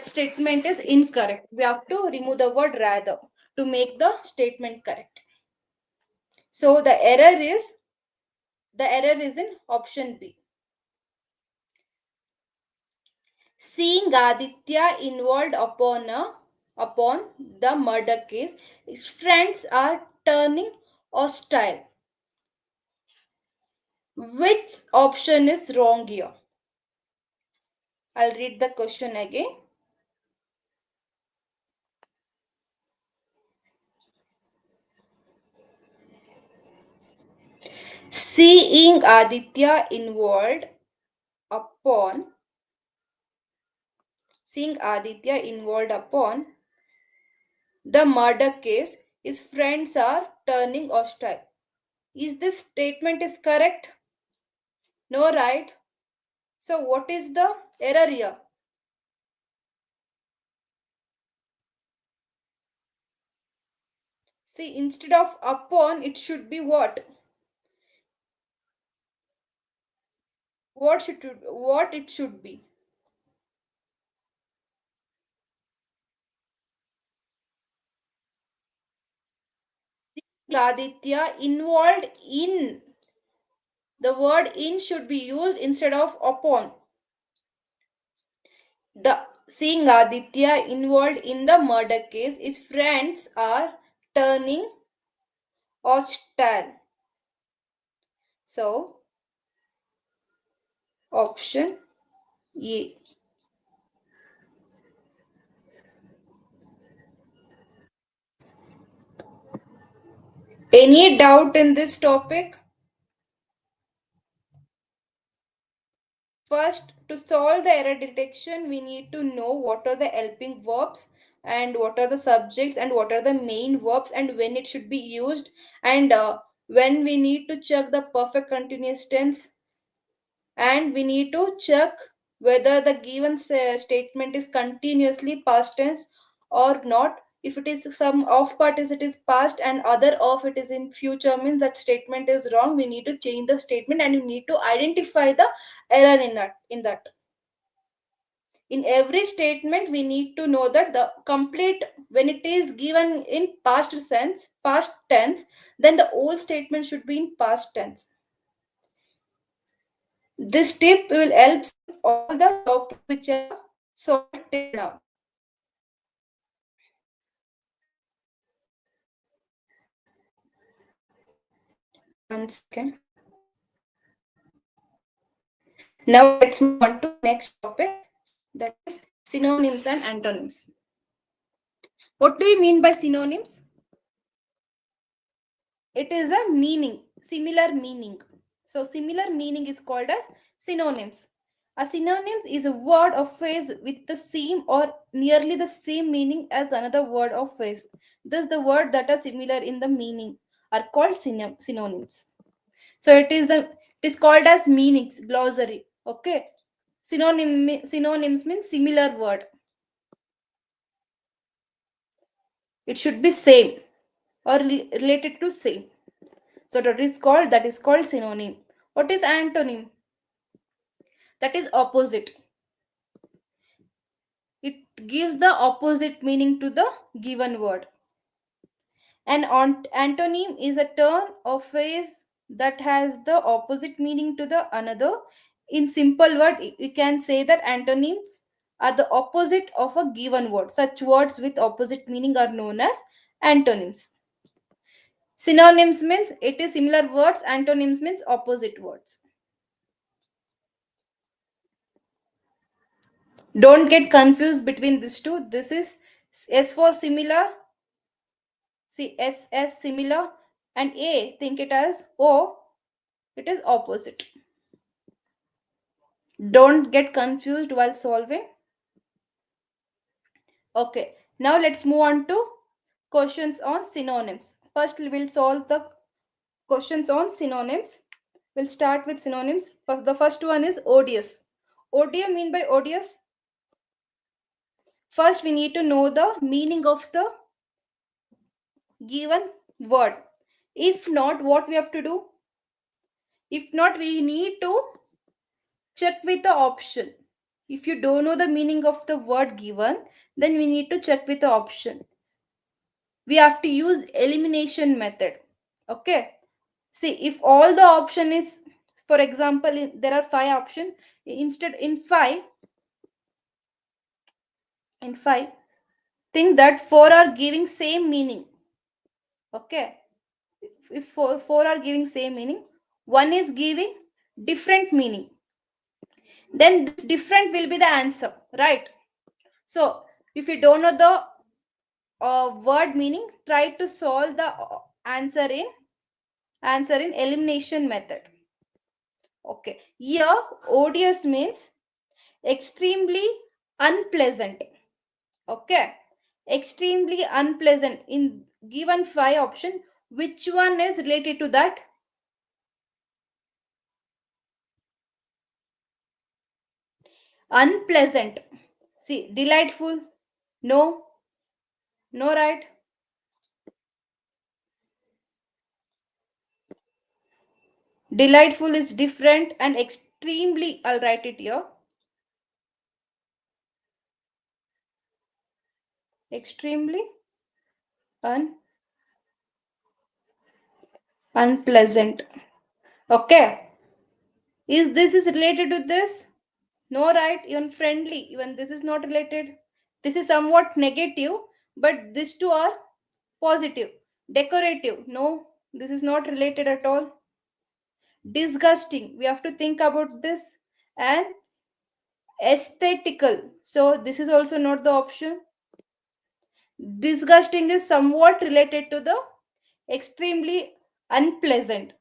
[SPEAKER 1] statement is incorrect. We have to remove the word rather to make the statement correct. So the error is in option B. Seeing Aditya involved upon a upon the murder case, his friends are turning hostile. Which option is wrong here? I'll read the question again. Seeing Aditya upon seeing Aditya involved upon the murder case, his friends are turning hostile. Is this statement is correct? No, right? So what is the error here? See, instead of upon, it should be what? What it should be? Aditya involved in. The word in should be used instead of upon. The seeing Aditya involved in the murder case, his friends are turning hostile. So, option A. Any doubt in this topic? First, to solve the error detection, we need to know what are the helping verbs and what are the subjects and what are the main verbs and when it should be used, and when we need to check the perfect continuous tense, and we need to check whether the given statement is continuously past tense or not. If it is some off part is it is past and other of it is in future, means that statement is wrong. We need to change the statement and we need to identify the error in that. In every statement we need to know that the complete, when it is given in past tense, then the whole statement should be in past tense. This tip will help all the topics which are solved till now. One second. Now let's move on to next topic, that is synonyms and antonyms. What do you mean by synonyms? It is a meaning, similar meaning. So similar meaning is called as synonyms. A synonym is a word or phrase with the same or nearly the same meaning as another word or phrase. Thus, the words that are similar in the meaning are called synonyms. So it is called as meanings glossary. Okay, synonyms means similar word. It should be same or related to same. So that is called synonym. What is antonym? That is opposite. It gives the opposite meaning to the given word. An antonym is a term or phrase that has the opposite meaning to the another. In simple word, we can say that antonyms are the opposite of a given word. Such words with opposite meaning are known as antonyms. Synonyms means it is similar words, antonyms means opposite words. Don't get confused between these two. This is S for similar, see S as similar, and A think it as O, it is opposite. Don't get confused while solving. Okay, now let's move on to questions on synonyms. First, we will solve the questions on synonyms. We'll start with synonyms. The first one is odious. What do you mean by odious? First, we need to know the meaning of the given word. If not, what we have to do? If not, we need to check with the option. If you don't know the meaning of the word given, then we need to check with the option. We have to use elimination method. Okay. See, if all the option is, for example, there are 5 options. Instead, in five, think that four are giving same meaning. Okay, if four are giving same meaning, one is giving different meaning, then this different will be the answer, right? So if you don't know the word meaning, try to solve the answer in elimination method. Okay, here odious means extremely unpleasant. Okay, extremely unpleasant. In given five option, which one is related to that? Unpleasant. See, delightful. No, no, right? Delightful is different and extremely. I'll write it here. Extremely unpleasant. Okay. Is this is related to this? No, right? Even friendly. Even this is not related. This is somewhat negative, but these two are positive. Decorative. No, this is not related at all. Disgusting. We have to think about this. And aesthetical. So this is also not the option. Disgusting is somewhat related to the extremely unpleasant.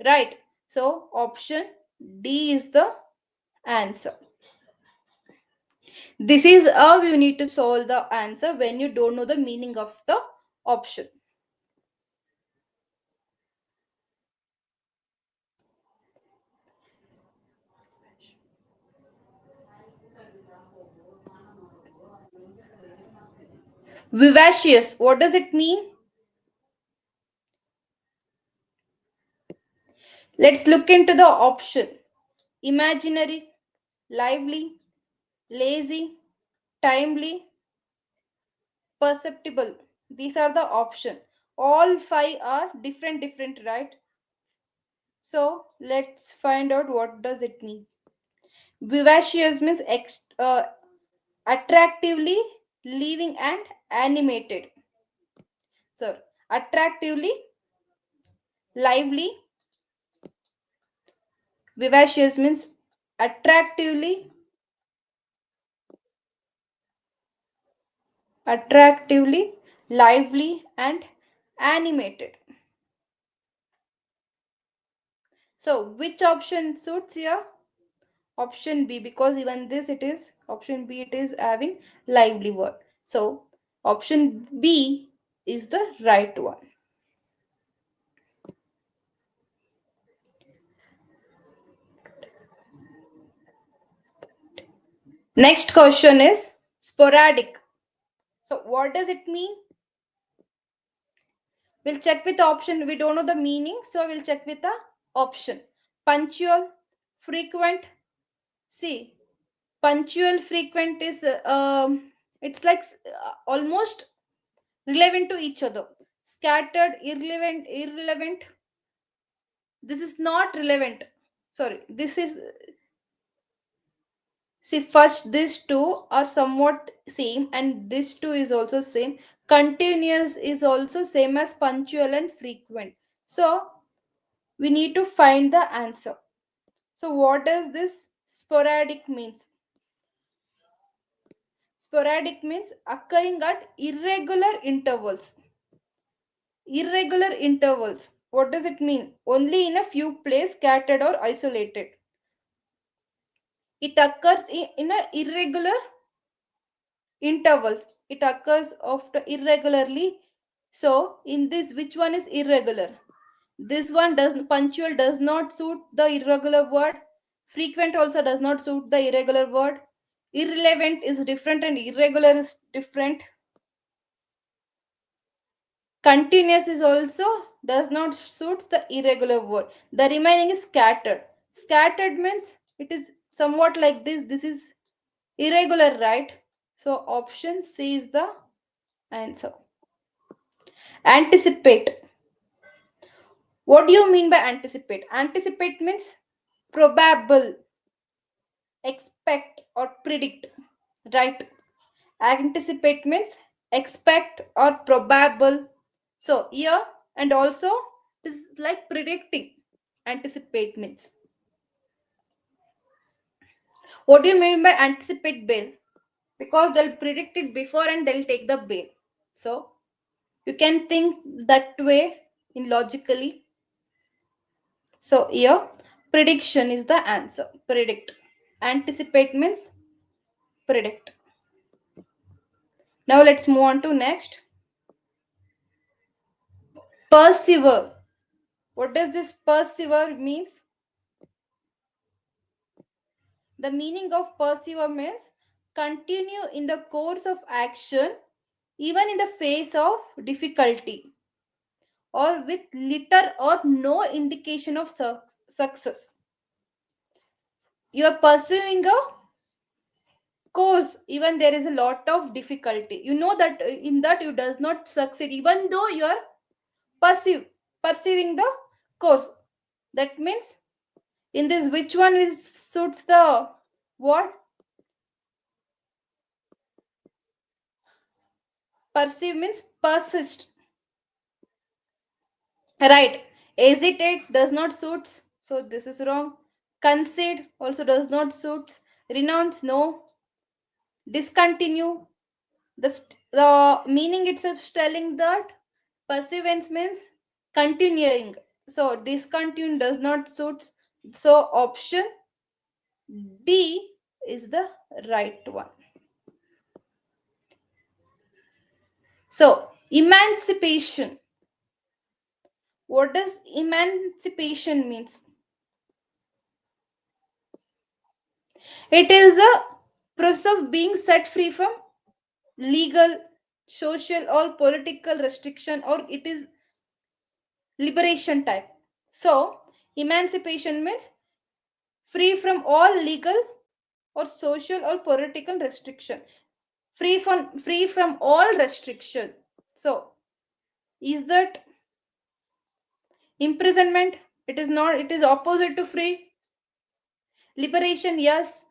[SPEAKER 1] Right. So option D is the answer. This is how you need to solve the answer when you don't know the meaning of the option. Vivacious, what does it mean? Let's look into the option. Imaginary, lively, lazy, timely, perceptible. These are the option. All five are different, right? So let's find out what does it mean. Vivacious means attractively living and animated. So attractively lively. Vivacious means attractively lively and animated. So which option suits here? Option B, because even this it is option B, it is having lively word. So option B is the right one. Next question is sporadic. So what does it mean? We'll check with the option. We don't know the meaning, so we'll check with the option. Punctual, frequent. See, punctual, frequent is it's like almost relevant to each other. Scattered, irrelevant. This is not relevant. Sorry, this is. See, first these two are somewhat same, and this two is also same. Continuous is also same as punctual and frequent. So we need to find the answer. So what does this sporadic means? Sporadic means occurring at irregular intervals. Irregular intervals. What does it mean? Only in a few places, scattered or isolated. It occurs in a irregular intervals. It occurs often irregularly. So in this, which one is irregular? This one does punctual does not suit the irregular word. Frequent also does not suit the irregular word. Irrelevant is different and irregular is different. Continuous is also does not suit the irregular word. The remaining is scattered. Scattered means it is somewhat like this. This is irregular, right? So option C is the answer. Anticipate. What do you mean by anticipate? Anticipate means probable, expect or predict, right? Anticipate means expect or probable. So here, and also this is like predicting. Anticipate means, what do you mean by anticipate bail? Because they'll predict it before and they'll take the bail. So you can think that way in logically. So here, prediction is the answer. Predict. Anticipate means predict. Now let's move on to next. Persevere. What does this persevere means? The meaning of persevere means continue in the course of action even in the face of difficulty or with little or no indication of success. You are pursuing a course even there is a lot of difficulty. You know that in that you does not succeed even though you are pursuing the course. That means in this which one is suits the what? Perceive means persist. Right. Hesitate does not suits. So this is wrong. Concede also does not suits. Renounce no. Discontinue. The meaning itself is telling that perseverance means continuing. So discontinue does not suits. So option D is the right one. So emancipation. What does emancipation means? It is a process of being set free from legal, social, or political restriction, or it is liberation type. So, emancipation means free from all legal or social or political restriction. Free from all restriction. So, is that imprisonment? It is not. It is opposite to free. Liberation, yes.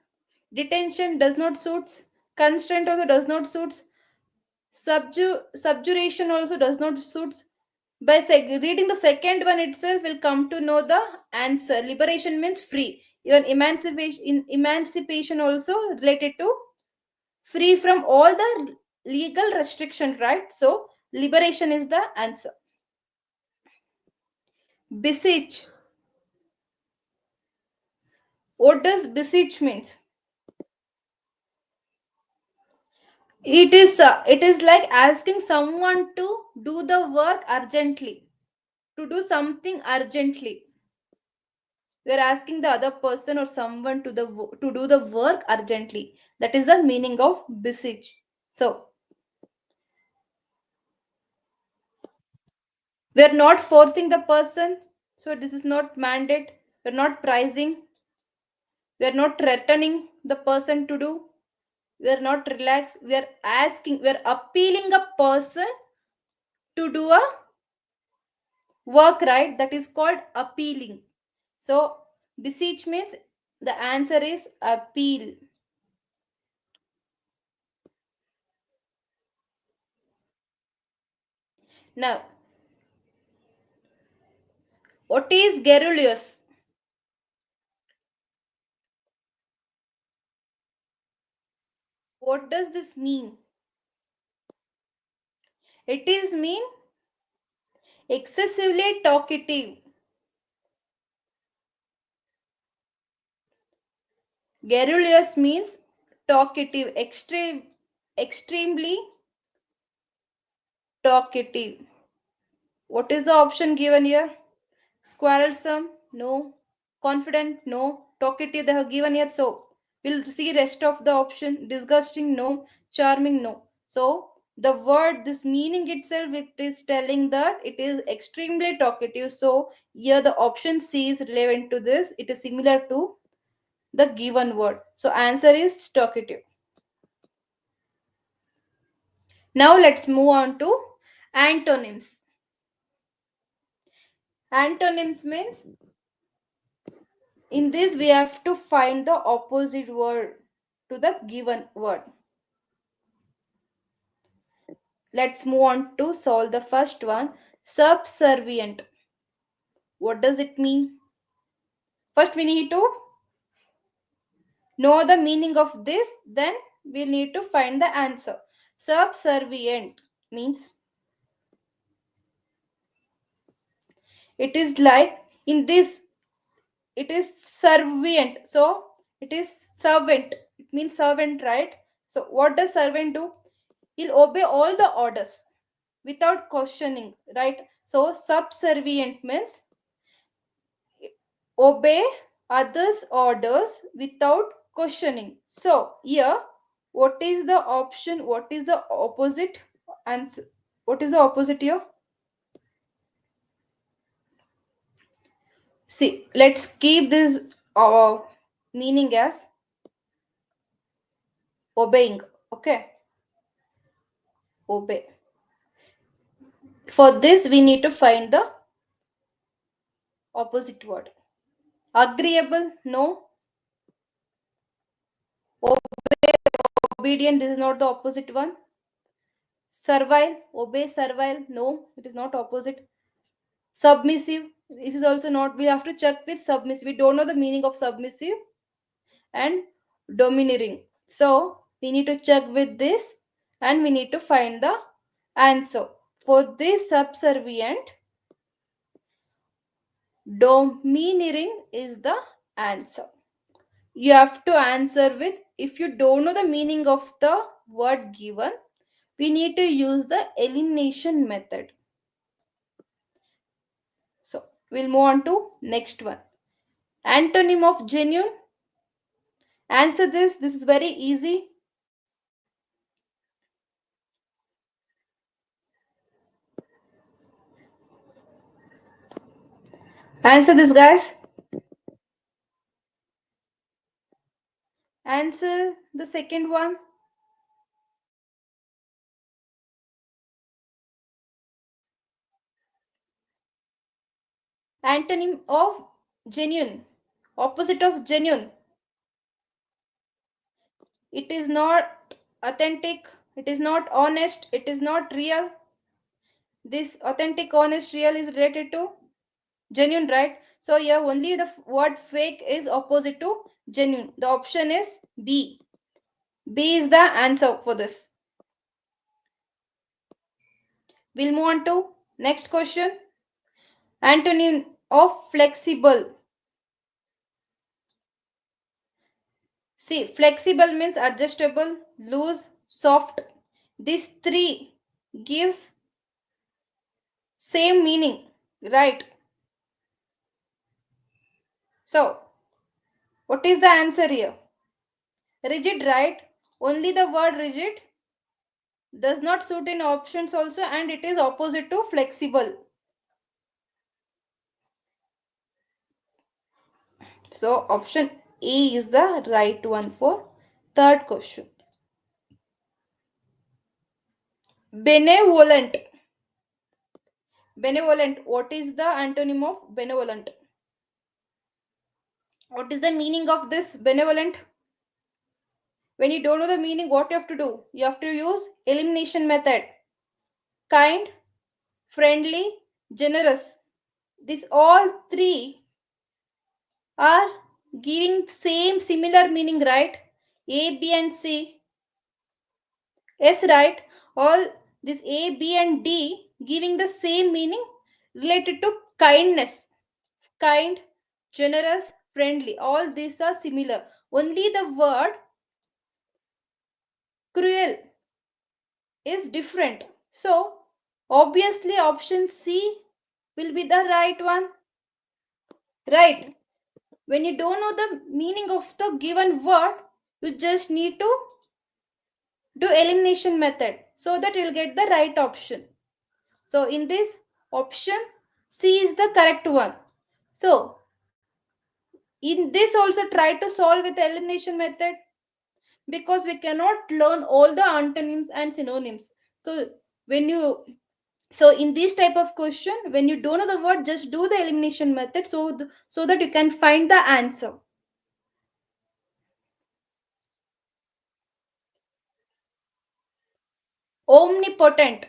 [SPEAKER 1] Detention does not suits. Constraint also does not suits. Subjuration also does not suits. By reading the second one itself, will come to know the answer. Liberation means free. Even emancipation also related to free from all the legal restriction, right? So liberation is the answer. Beseech. What does beseech means? It is like asking someone to do the work urgently, to do something urgently. We are asking the other person or someone to do the work urgently. That is the meaning of beseech. So we are not forcing the person. So this is not mandate. We are not pricing. We are not threatening the person to do. We are not relaxed. We are asking. We are appealing a person to do a work, right? That is called appealing. So beseech means the answer is appeal. Now, what is garrulous? What does this mean? It is mean excessively talkative. Garrulous means talkative, extremely talkative. What is the option given here? Quarrelsome? No. Confident? No. Talkative they have given here. So we'll see rest of the option. Disgusting? No. Charming? No. So the word, this meaning itself, it is telling that it is extremely talkative. So here the option C is relevant to this. It is similar to the given word. So answer is talkative. Now let's move on to antonyms. Antonyms means in this we have to find the opposite word to the given word. Let's move on to solve the first one. Subservient. What does it mean? First, we need to know the meaning of this, then we need to find the answer. Subservient means it is like in this, it is servant. So it is servant. It means servant, right? So what does servant do? He'll obey all the orders without questioning, right? So subservient means obey others' orders without questioning. So here, what is the option? What is the opposite answer? What is the opposite here? See, let's keep this uh, meaning as obeying. Okay, obey. For this, we need to find the opposite word. Agreeable, no. Obedient, this is not the opposite one. Servile, obey, servile, no, it is not opposite. Submissive, this is also not. We have to check with submissive. We don't know the meaning of submissive and domineering. So we need to check with this and we need to find the answer. For this subservient, domineering is the answer. You have to answer with, if you don't know the meaning of the word given, we need to use the elimination method. So we'll move on to next one. Antonym of genuine. Answer this. This is very easy. Answer this, guys. Answer the second one. Antonym of genuine. Opposite of genuine. It is not authentic. It is not honest. It is not real. This authentic, honest, real is related to genuine, right? So here only the word fake is opposite to genuine. The option is B. B is the answer for this. We'll move on to next question. Antonym of flexible. See, flexible means adjustable, loose, soft. These three gives same meaning, right? So, what is the answer here? Rigid, right? Only the word rigid does not suit in options also, and it is opposite to flexible. So, option A is the right one for third question. Benevolent. Benevolent. What is the antonym of benevolent? What is the meaning of this benevolent? When you don't know the meaning, what you have to do? You have to use elimination method. Kind, friendly, generous. These all three are giving same similar meaning, right? A, B and C. Yes, right? All this A, B and D giving the same meaning related to kindness. Kind, generous, friendly. All these are similar. Only the word cruel is different. So, obviously, option C will be the right one. Right? When you don't know the meaning of the given word, you just need to do elimination method so that you'll get the right option. So, in this option, C is the correct one. So, in this also try to solve with the elimination method because we cannot learn all the antonyms and synonyms. So, when you so in this type of question, when you don't know the word, just do the elimination method so that you can find the answer. Omnipotent.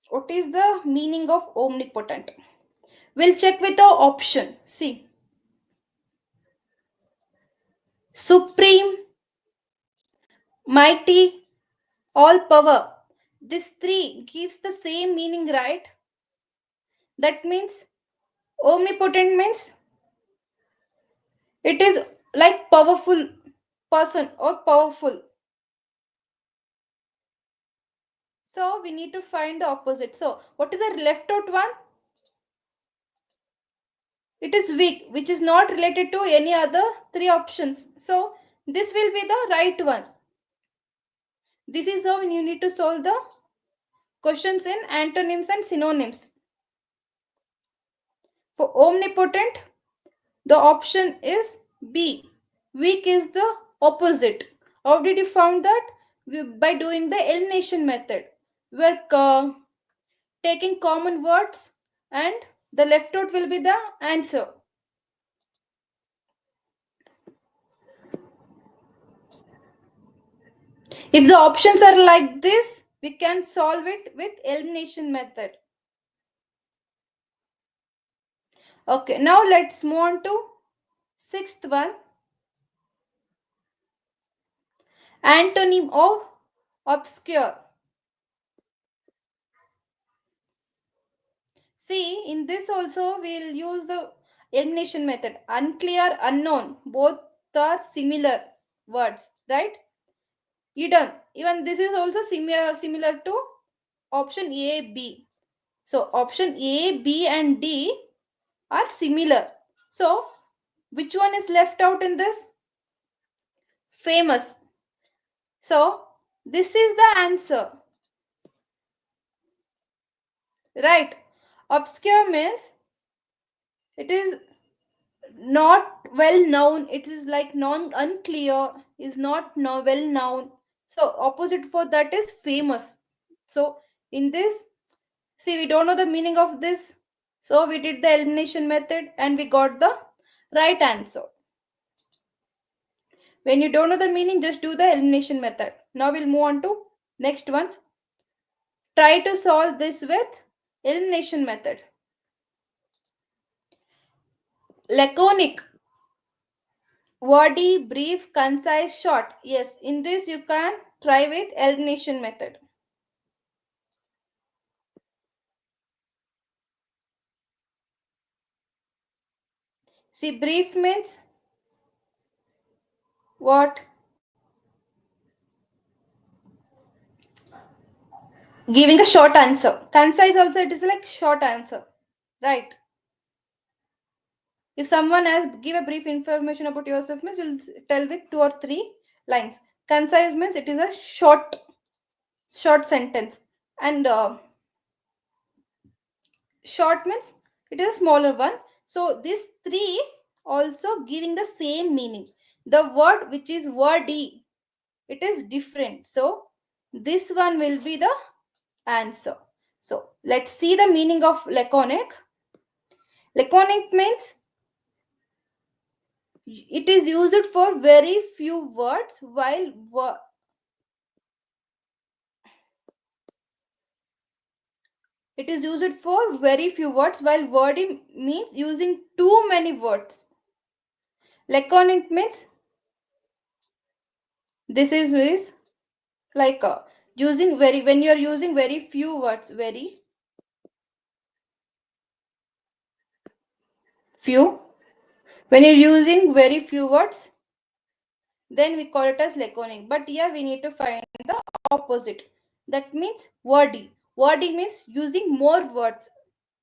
[SPEAKER 1] What is the meaning of omnipotent? We'll check with the option. See, supreme, mighty, all power. This three gives the same meaning, right? That means omnipotent means it is like powerful person or powerful. So we need to find the opposite. So what is the left out one? It is weak, which is not related to any other three options. So this will be the right one. This is how you need to solve the questions in antonyms and synonyms. For omnipotent, the option is B. Weak is the opposite. How did you found that? By doing the elimination method. We are taking common words and the left out will be the answer. If the options are like this, we can solve it with elimination method. Okay, now let's move on to sixth one. Antonym of obscure. See, in this also we'll use the elimination method. Unclear, unknown, both are similar words, right? Hidden. Even this is also similar to option A, B. So option A, B and D are similar. So which one is left out in this? Famous. So this is the answer. Right. Obscure means it is not well known. It is like non unclear, is not well known. So opposite for that is famous. So in this, see, we don't know the meaning of this. So we did the elimination method and we got the right answer. When you don't know the meaning, just do the elimination method. Now we'll move on to next one. Try to solve this with elimination method. Laconic. Wordy, brief, concise, short. Yes, in this you can try with elimination method. See, brief means what? Giving a short answer. Concise also it is like short answer. Right. If someone has give a brief information about yourself means you'll tell with 2 or 3 lines. Concise means it is a short sentence. And short means it is a smaller one. So these three also giving the same meaning. The word which is wordy, it is different. So this one will be the answer. So let's see the meaning of laconic. Laconic means it is used for very few words while it is used for very few words while wordy means using too many words. Laconic means this is like using very when you are using very few words, very few. When you're using very few words, then we call it as laconic. But here we need to find the opposite. That means wordy. Wordy means using more words.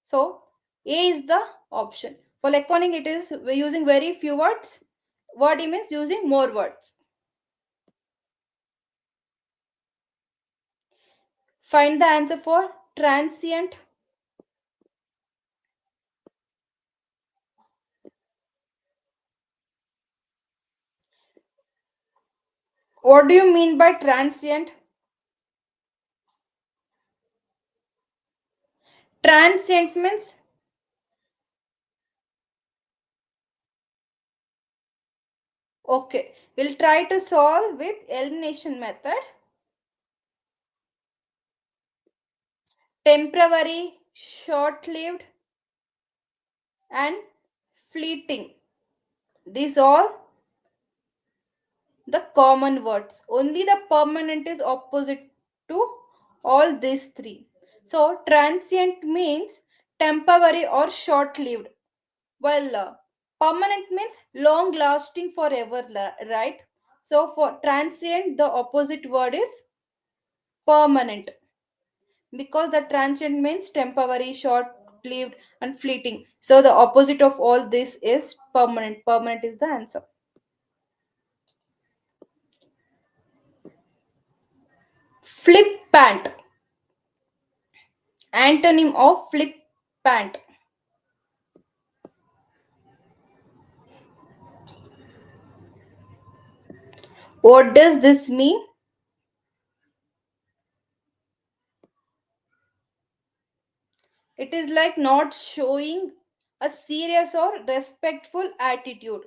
[SPEAKER 1] So A is the option. For laconic, it is we're using very few words. Wordy means using more words. Find the answer for transient. What do you mean by transient? Transient means okay. We'll try to solve with elimination method. temporary, short lived, and fleeting. These are the common words. Only the permanent is opposite to all these three. So, transient means temporary or short lived, while permanent means long lasting forever, right? So, for transient, the opposite word is permanent, because the transient means temporary, short lived, and fleeting. So, the opposite of all this is permanent. Permanent is the answer. Flippant. Antonym of flippant. What does this mean? It is like not showing a serious or respectful attitude.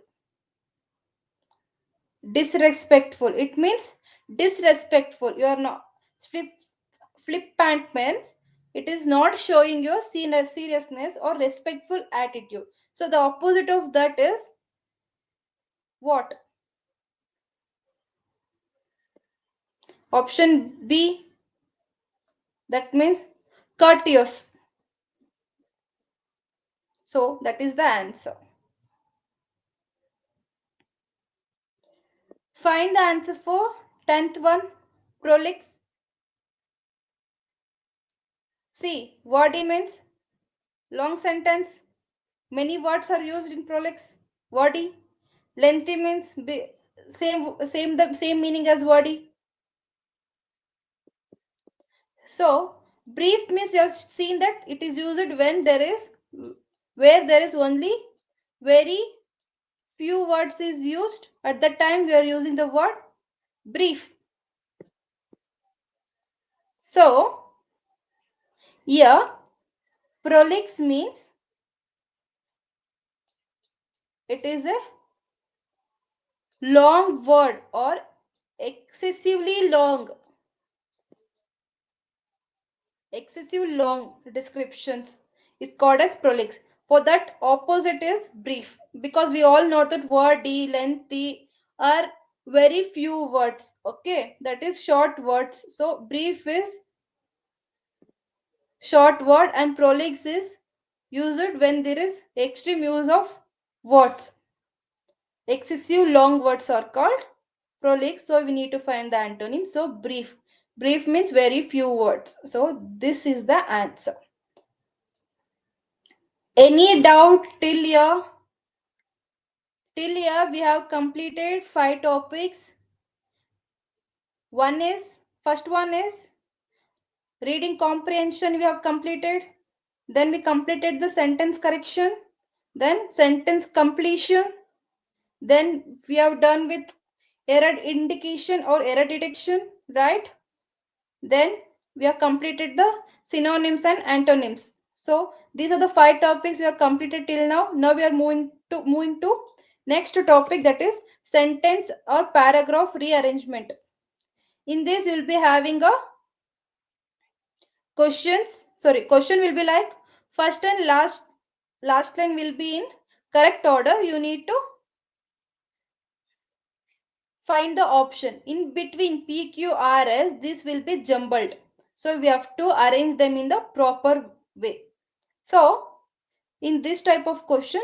[SPEAKER 1] Disrespectful. It means disrespectful. You are not flip flippant means it is not showing your seriousness or respectful attitude. So the opposite of that is what? Option B. That means courteous. So that is the answer. Find the answer for 10th one. Prolix. See, wordy means long sentence. Many words are used in prolix. Wordy. Lengthy means same meaning as wordy. So brief means you have seen that it is used when there is where there is only very few words is used. At the time we are using the word brief. So here prolix means it is a long word or excessively long, excessive long descriptions is called as prolix. For that opposite is brief, because we all know that wordy, lengthy are very few words. Okay, that is short words. So brief is short word and prolix is used when there is extreme use of words. Excessive long words are called prolix. So we need to find the antonym. So brief. Brief means very few words. So this is the answer. Any doubt till here? Till here we have completed 5 topics. First one is reading comprehension we have completed. Then we completed the sentence correction. Then sentence completion. Then we have done with error indication or error detection, right? Then we have completed the synonyms and antonyms. So these are the 5 topics we have completed till now. Now we are moving to next topic, that is sentence or paragraph rearrangement. In this you will be having a question will be like first and last line will be in correct order. You need to find the option in between PQRS. This will be jumbled, so we have to arrange them in the proper way. So in this type of question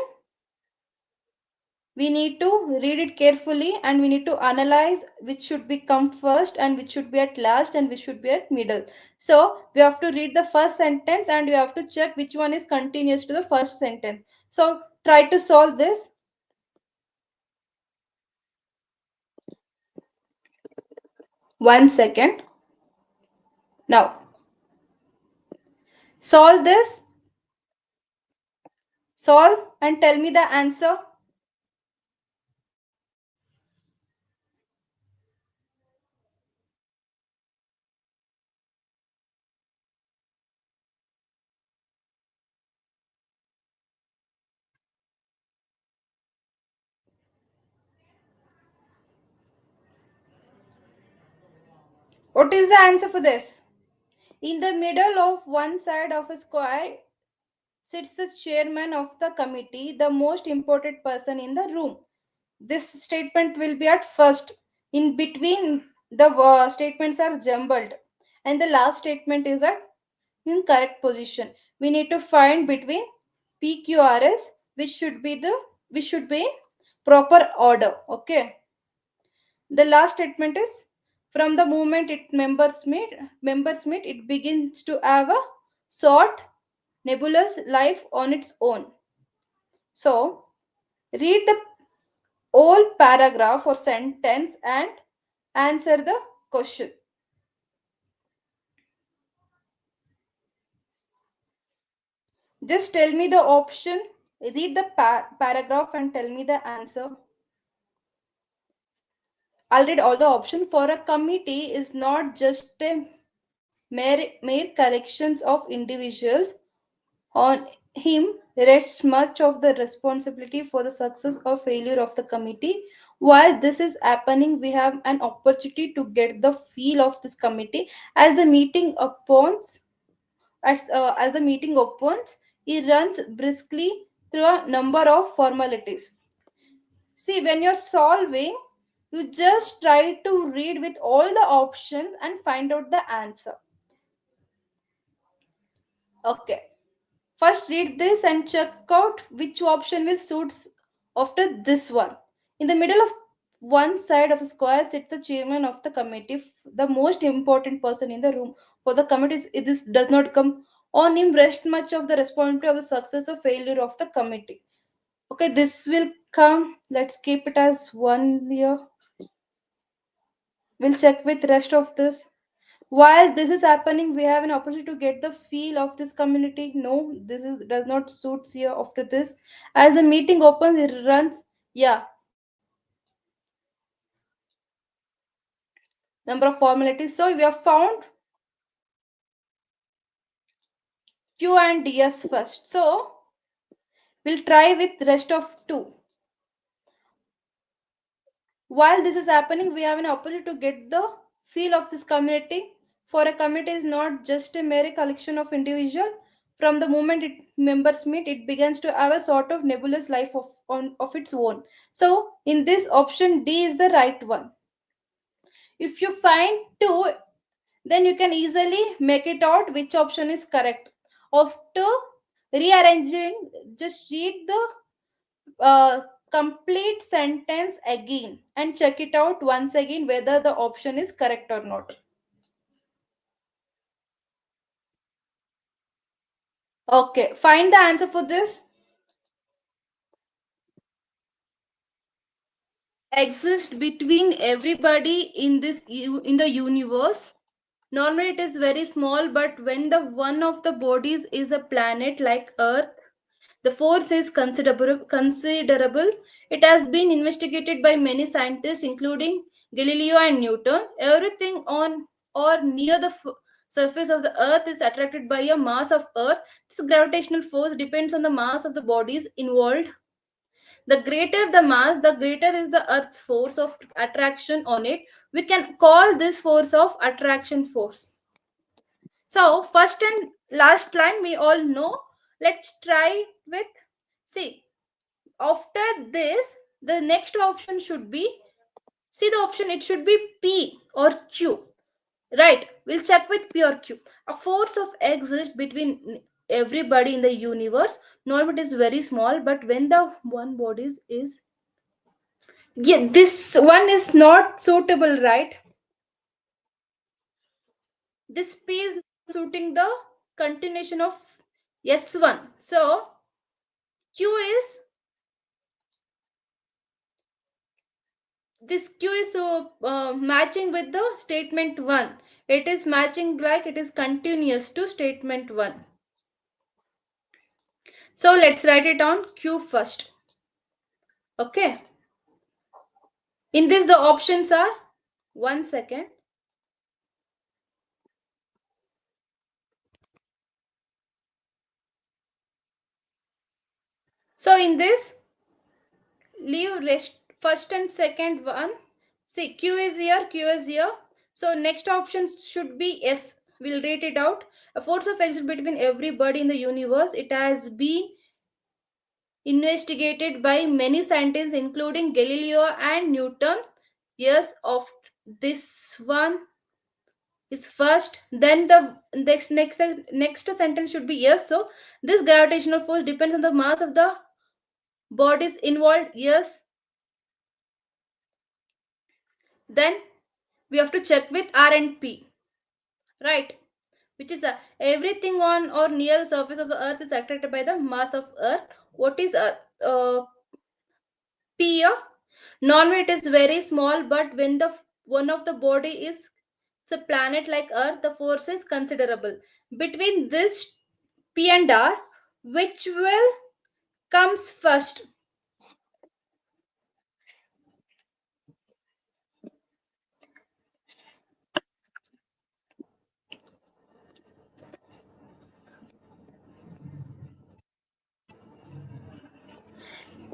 [SPEAKER 1] we need to read it carefully and we need to analyze which should be come first and which should be at last and which should be at middle. So we have to read the first sentence and we have to check which one is continuous to the first sentence. So try to solve this. One second. Now solve this. Solve and tell me the answer. What is the answer for this? In the middle of one side of a square sits the chairman of the committee, the most important person in the room. This statement will be at first. In between, the statements are jumbled. And the last statement is at in correct position. We need to find between PQRS, which should be in proper order. Okay. The last statement is from the moment members meet, it begins to have a short, nebulous life on its own. So read the whole paragraph or sentence and answer the question. Just tell me the option, read the paragraph and tell me the answer. I'll read all the options. For a committee is not just a mere collections of individuals. On him rests much of the responsibility for the success or failure of the committee. While this is happening, we have an opportunity to get the feel of this committee as the meeting opens. As the meeting opens, he runs briskly through a number of formalities. See, when you're solving, you just try to read with all the options and find out the answer. Okay. First, read this and check out which option will suit after this one. In the middle of one side of the square sits the chairman of the committee, the most important person in the room. For the committee, this does not come on him rest much of the responsibility of the success or failure of the committee. Okay, this will come. Let's keep it as 1 year. We'll check with rest of this. While this is happening, we have an opportunity to get the feel of this community. No, this is does not suits here after this. As the meeting opens, it runs. Yeah, number of formalities. So we have found Q and DS first. So we'll try with rest of two. While this is happening, we have an opportunity to get the feel of this community. For a community is not just a mere collection of individual. From the moment members meet, it begins to have a sort of nebulous life of its own. So in this option, D is the right one. If you find two, then you can easily make it out which option is correct. After rearranging, just read the uh, complete sentence again and check it out once again whether the option is correct or not. Okay, find the answer for this. Exist between everybody in in the universe. Normally it is very small, but when the one of the bodies is a planet like Earth, the force is considerable. It has been investigated by many scientists, including Galileo and Newton. Everything on or near the surface of the Earth is attracted by a mass of Earth. This gravitational force depends on the mass of the bodies involved. The greater the mass, the greater is the Earth's force of attraction on it. We can call this force of attraction force. So, first and last line we all know. Let's try with, see, after this, the next option should be, see the option, it should be P or Q. Right, we'll check with P or Q. A force of exists between everybody in the universe. No, it is very small, but when the one body is, yeah, this one is not suitable, right? This P is suiting the continuation of S1. So Q is, this Q is matching with the statement 1. It is matching like it is continuous to statement 1. So let's write it on Q first. Okay. In this, the options are, 1 second. So in this, leave rest first and second one. See, Q is here, Q is here. So next option should be S. We'll rate it out. A force of exists between everybody in the universe. It has been investigated by many scientists, including Galileo and Newton. Yes, of this one is first. Then the next sentence should be yes. So this gravitational force depends on the mass of the bodies involved. Yes. Then we have to check with R and P. Right. Which is everything on or near the surface of the earth is attracted by the mass of earth. What is earth? P here. Normally it is very small, but when the one of the body is a planet like earth, the force is considerable. Between this P and R, which will comes first?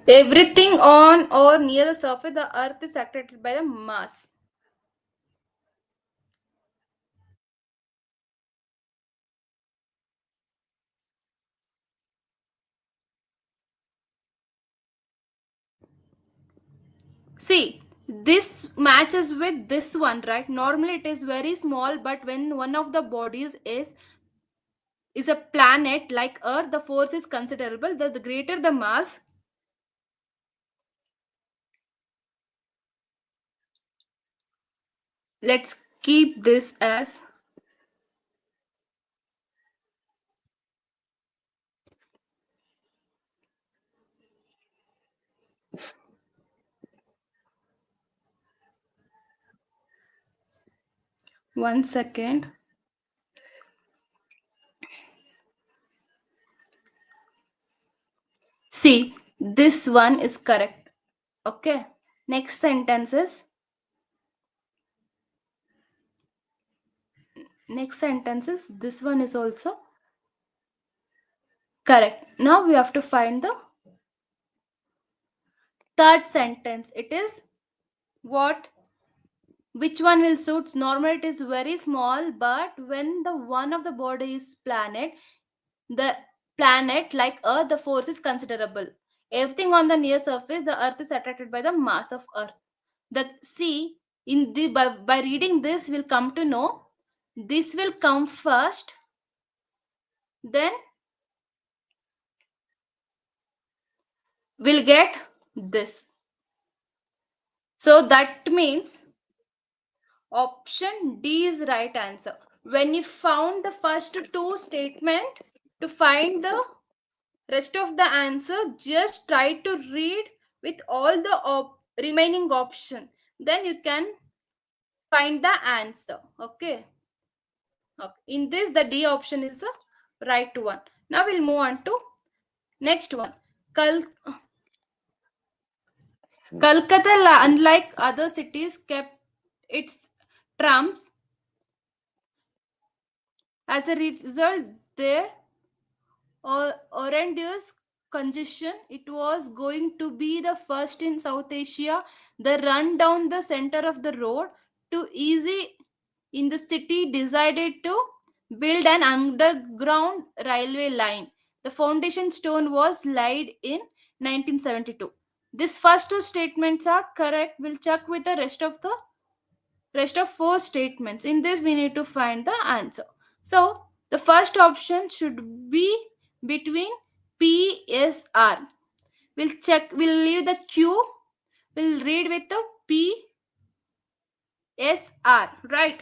[SPEAKER 1] Everything on or near the surface the earth is attracted by the mass. See, this matches with this one, right? Normally it is very small, but when one of the bodies is a planet like earth, the force is considerable. The greater the mass. Let's keep this as 1 second. See, this one is correct. Okay. Next sentence is this one is also correct. Now we have to find the third sentence. It is what? Which one will suit? Normally it is very small, but when the one of the body is the planet like earth, the force is considerable. Everything on the near surface, the earth is attracted by the mass of earth. The see in the by reading this we'll come to know this will come first, then we'll get this. So that means option D is right answer. When you found the first two statement, to find the rest of the answer, just try to read with all the remaining option. Then you can find the answer. Okay. Okay. In this, the D option is the right one. Now we'll move on to next one. Kal- Calcutta, unlike other cities, kept its trams. As a result, there horrendous congestion. It was going to be the first in South Asia. The run down the center of the road too easy in the city decided to build an underground railway line. The foundation stone was laid in 1972. These first two statements are correct. We'll check with the rest of four statements. In this, we need to find the answer. So, the first option should be between PSR. We'll leave the Q. We'll read with the PSR, right?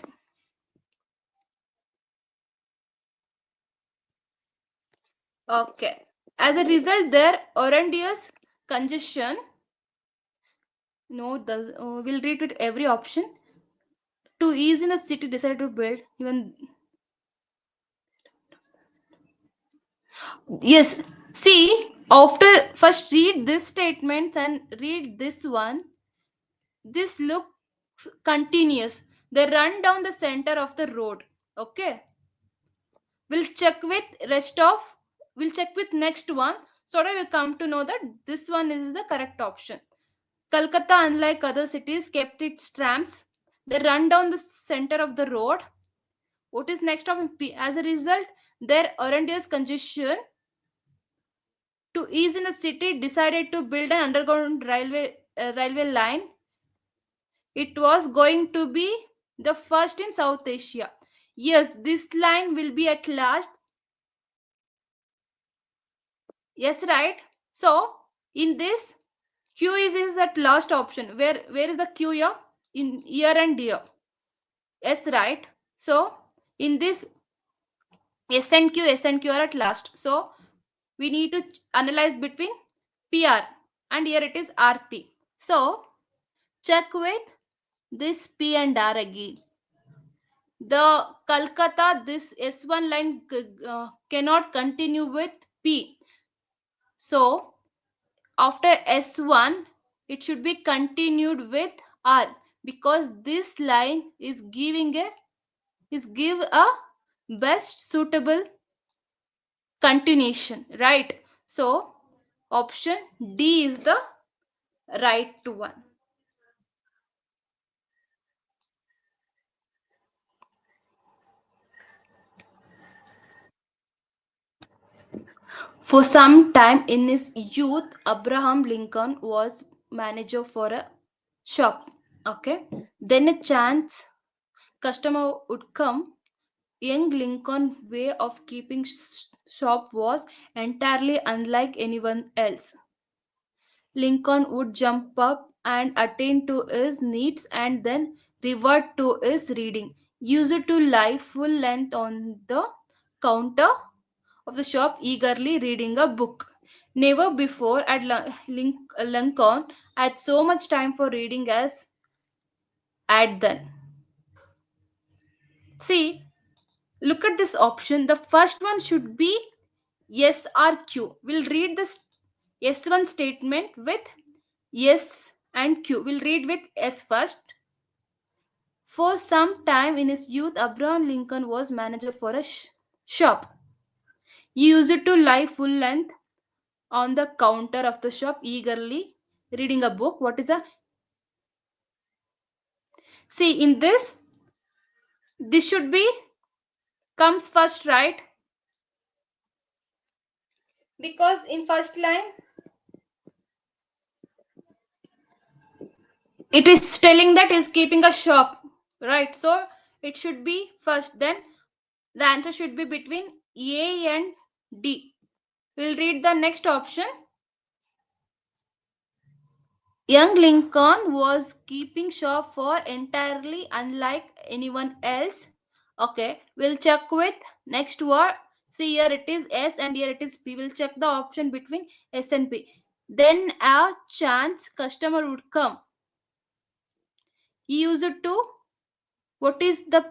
[SPEAKER 1] Okay. As a result, there horrendous congestion. No, we'll read with every option. To ease in the city, decided to build even. Yes. See, after first read this statement and read this one, this looks continuous. They run down the center of the road. Okay. We'll check with rest of. We'll check with next one. So that we'll come to know that this one is the correct option. Calcutta, unlike other cities, kept its trams. They run down the center of the road.
[SPEAKER 2] What is next option? P. As a result, their horrendous congestion to ease in the city decided to build an underground railway line. It was going to be the first in South Asia. Yes, this line will be at last. Yes, right. So in this, Q is at last option. Where is the Q here? In year and year. Yes, right. So in this, S and Q are at last. So we need to analyze between PR, and here it is RP. So check with this P and R again. The Calcutta, this S1 line cannot continue with P. So after S1, it should be continued with R, because this line is give a best suitable continuation, right? So option D is the right one. For some time in his youth, Abraham Lincoln was manager for a shop. Okay. Then a chance customer would come. Young Lincoln's way of keeping shop was entirely unlike anyone else. Lincoln would jump up and attend to his needs and then revert to his reading. Used to lie full length on the counter of the shop, eagerly reading a book. Never before had Lincoln had so much time for reading as at then. See, look at this option. The first one should be yes or Q. We'll read this S1 statement with yes and Q. We'll read with S first. For some time in his youth, Abraham Lincoln was manager for a shop. He used to lie full length on the counter of the shop, eagerly reading a book. What is a see in this? This should be comes first, right? Because in first line it is telling that is keeping a shop, right? So it should be first. Then the answer should be between A and D. We'll read the next option. Young Lincoln was keeping shop for entirely unlike anyone else. Okay, we'll check with next word. See, here it is S and here it is P. We'll check the option between S and P. Then a chance customer would come. He used to, what is the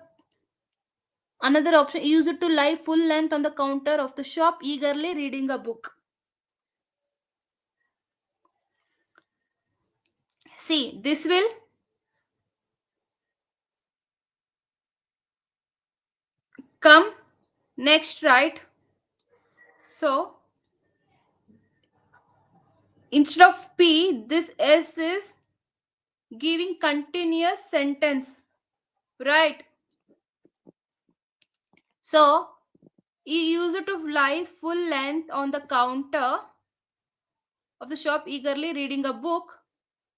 [SPEAKER 2] another option? He used to lie full length on the counter of the shop, eagerly reading a book. See, this will come next, right? So instead of P, this S is giving continuous sentence, right? So he used to lie full length on the counter of the shop, eagerly reading a book.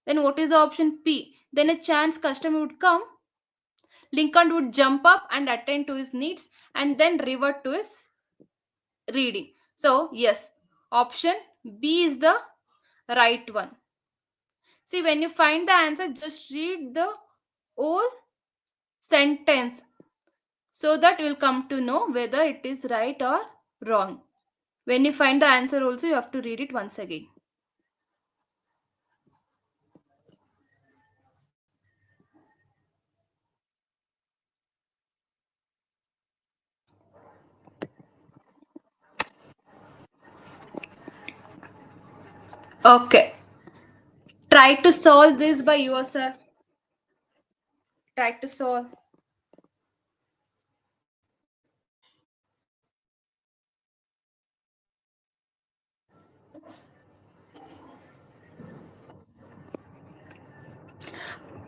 [SPEAKER 2] Then what is the option? P. Then a chance customer would come. Lincoln would jump up and attend to his needs and then revert to his reading. So yes, option B is the right one. See, when you find the answer, just read the whole sentence so that you will come to know whether it is right or wrong. When you find the answer also, you have to read it once again. Okay. Try to solve this by yourself. Try to solve.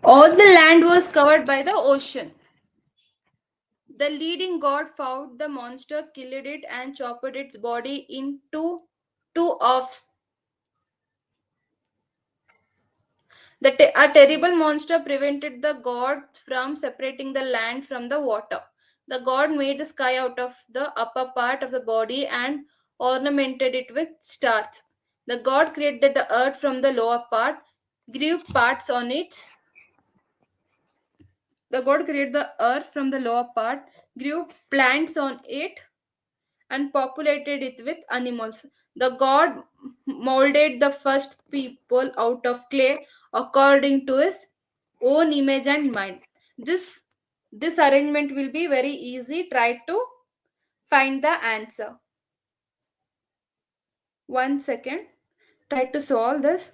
[SPEAKER 2] All the land was covered by the ocean. The leading god fought the monster, killed it, and chopped its body into two halves. A terrible monster prevented the god from separating the land from the water. The god made the sky out of the upper part of the body and ornamented it with stars. The god created the earth from the lower part, grew parts on it. The god created the earth from the lower part, grew plants on it, and populated it with animals. The god molded the first people out of clay according to his own image and mind. This this arrangement will be very easy. Try to find the answer. 1 second. Try to solve this.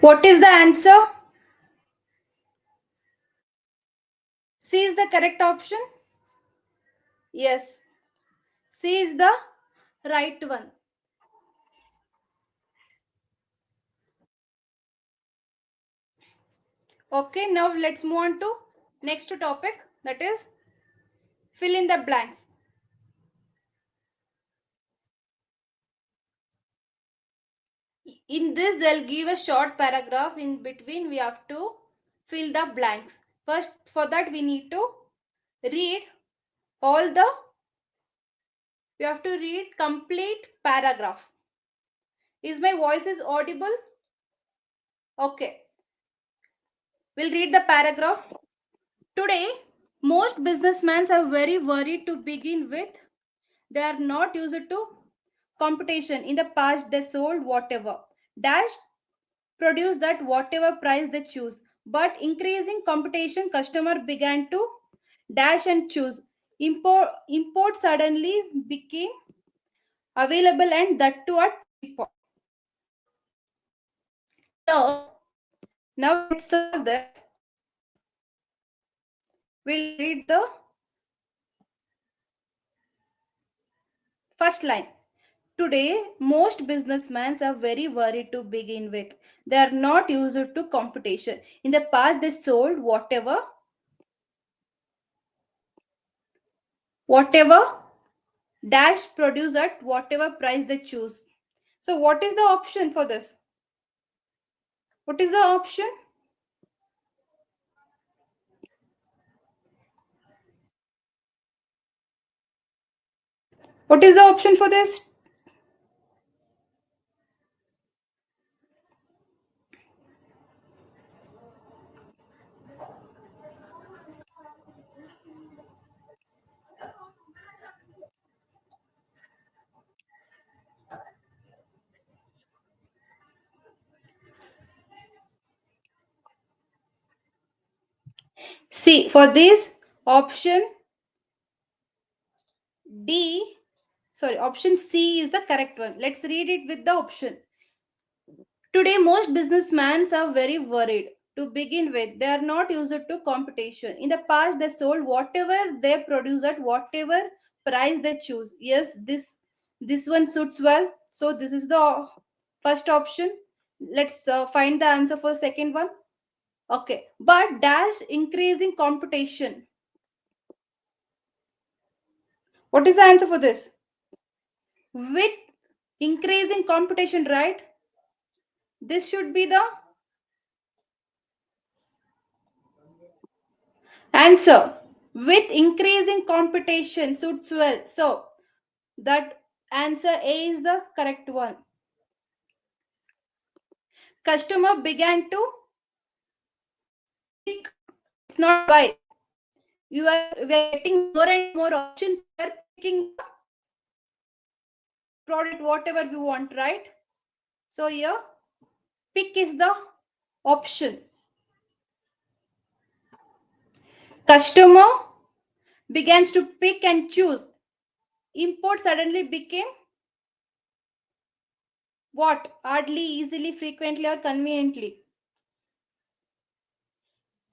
[SPEAKER 2] What is the answer? C is the correct option. Yes, C is the right one. Okay, now let's move on to next topic, that is fill in the blanks. In this, they'll give a short paragraph. In between, we have to fill the blanks. First, for that, we need to read all the, we have to read complete paragraph. Is my voice is audible? Okay, we'll read the paragraph. Today, most businessmen are very worried to begin with. They are not used to competition. In the past, they sold whatever. Dash produce that whatever price they choose. But increasing competition, customer began to dash and choose. Import suddenly became available and that too at cheaper. So now let's solve this. We'll read the first line.
[SPEAKER 1] Today, most businessmen are very worried to begin with. They are not used to competition. In the past, they sold whatever dash produce at whatever price they choose. So, what is the option for this? What is the option? What is the option for this? See, for this option D, sorry, option C is the correct one. Let's read it with the option. Today, most businessmen are very worried. To begin with, they are not used to competition. In the past, they sold whatever they produce at whatever price they choose. Yes, this one suits well. So this is the first option. Let's find the answer for second one. Okay, but dash increasing competition. What is the answer for this? With increasing competition, right? This should be the answer. With increasing competition suits well. So that answer A is the correct one. Customer began to pick. It's not buy. We are getting more and more options. We are picking the product whatever we want, right? So here pick is the option. Customer begins to pick and choose. Import suddenly became what? Hardly, easily, frequently, or conveniently.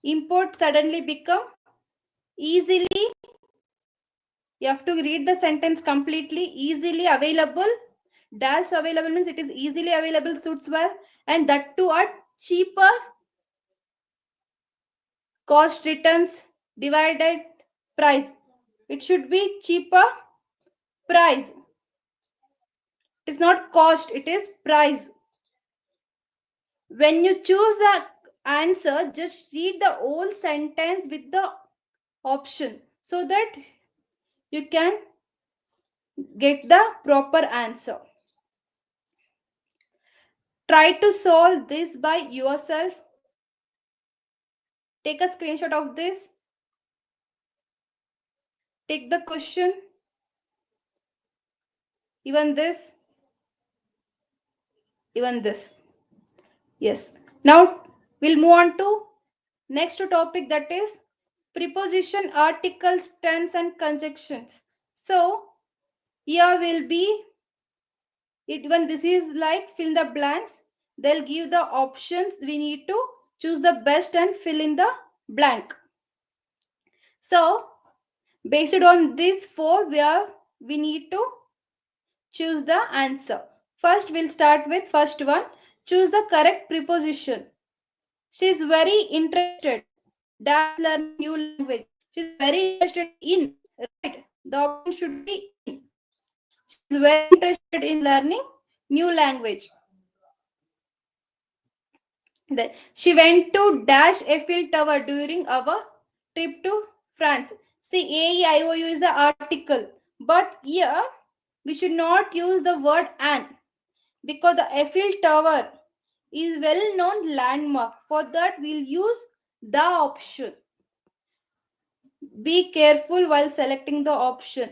[SPEAKER 1] Import suddenly become easily. You have to read the sentence completely. Easily available. Dash available means it is easily available, suits well, and that too at cheaper cost returns divided price. It should be cheaper price. It is not cost, it is price. When you choose the answer, just read the whole sentence with the option so that you can get the proper answer. Try to solve this by yourself. Take a screenshot of this. Take the question. Even this. Even this. Yes. Now we'll move on to next topic, that is preposition, articles, tense and conjunctions. So here will be it when this is like fill in the blanks. They'll give the options. We need to choose the best and fill in the blank. So based on these four, we need to choose the answer. First, we'll start with first one. Choose the correct preposition. She is very interested. Dash learning new language. She is very interested in. Right. The option should be in. She is very interested in learning new language. Then she went to dash Eiffel Tower during our trip to France. See, AEIOU is the article, but here we should not use the word an, because the Eiffel Tower is well-known landmark. For that, we'll use the option. Be careful while selecting the option.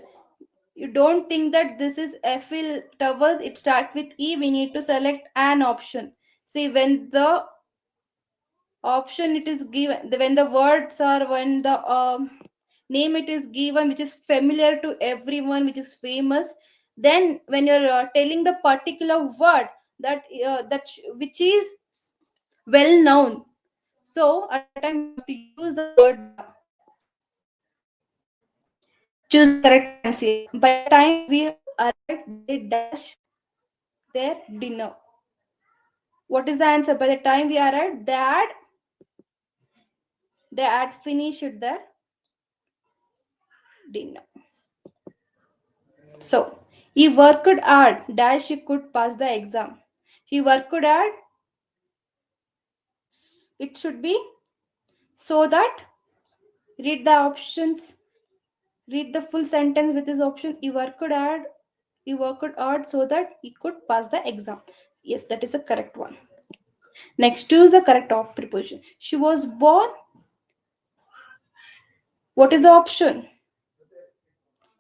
[SPEAKER 1] You don't think that this is Eiffel Tower. It starts with E. We need to select an option. See, when the option it is given, when the words are when the name it is given, which is familiar to everyone, which is famous, then when you're telling the particular word which is well known, so at that time you have to use the word the. Choose the correct answer. By the time we arrived, they dash their dinner. What is the answer? By the time we arrived, they had finished their dinner. So he worked hard dash he could pass the exam. He worked hard. It should be so that read the options. Read the full sentence with his option. He worked hard. He worked hard so that he could pass the exam. Yes, that is the correct one. Next is the correct preposition. She was born. What is the option?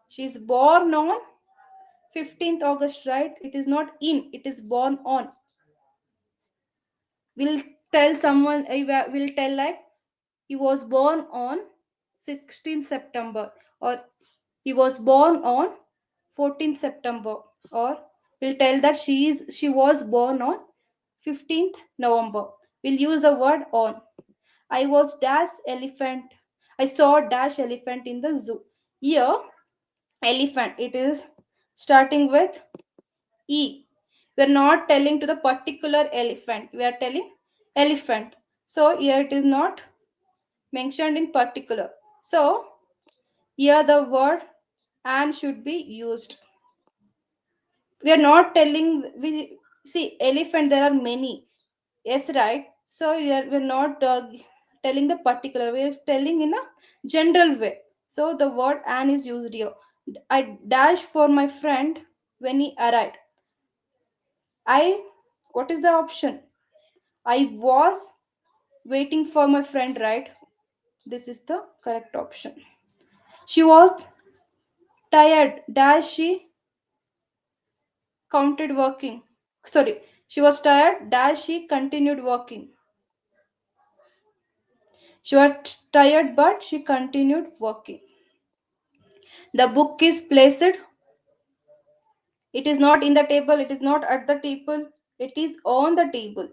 [SPEAKER 1] She is born on 15th August, right? It is not in, it is born on. We'll tell someone, we'll tell like he was born on 16th September, or he was born on 14th September, or we'll tell that she was born on 15th November. We'll use the word on. I was dash elephant. I saw dash elephant in the zoo. Here, elephant, it is starting with E. We are not telling to the particular elephant. We are telling elephant. So here it is not mentioned in particular. So here the word and should be used. We are not telling, we see elephant there are many. Yes, right. So we're not telling the particular, we're telling in a general way. So the word and is used here. I dash for my friend when he arrived. I, what is the option? I was waiting for my friend, right? This is the correct option. She was tired dash she counted working. Sorry, she was tired dash she continued working. She was tired but she continued working. The book is placed. It is not in the table, it is not at the table, it is on the table.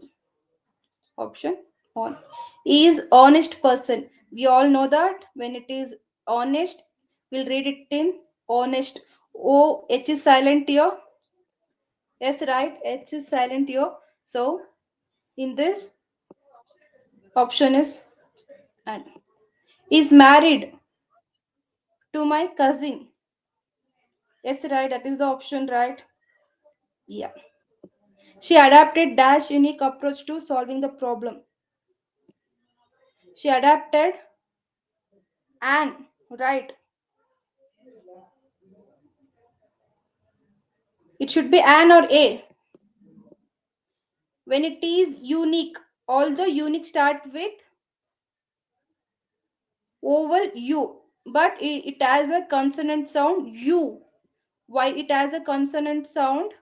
[SPEAKER 1] Option on. He is honest person. We all know that when it is honest, we'll read it in honest. O H is silent here. Yes, right. H is silent here. So in this option is and is married to my cousin. Yes, right. That is the option, right? Yeah. She adapted dash unique approach to solving the problem. She adapted an, right. It should be an or a. When it is unique, although unique start with vowel u, but it has a consonant sound u. Why it has a consonant sound?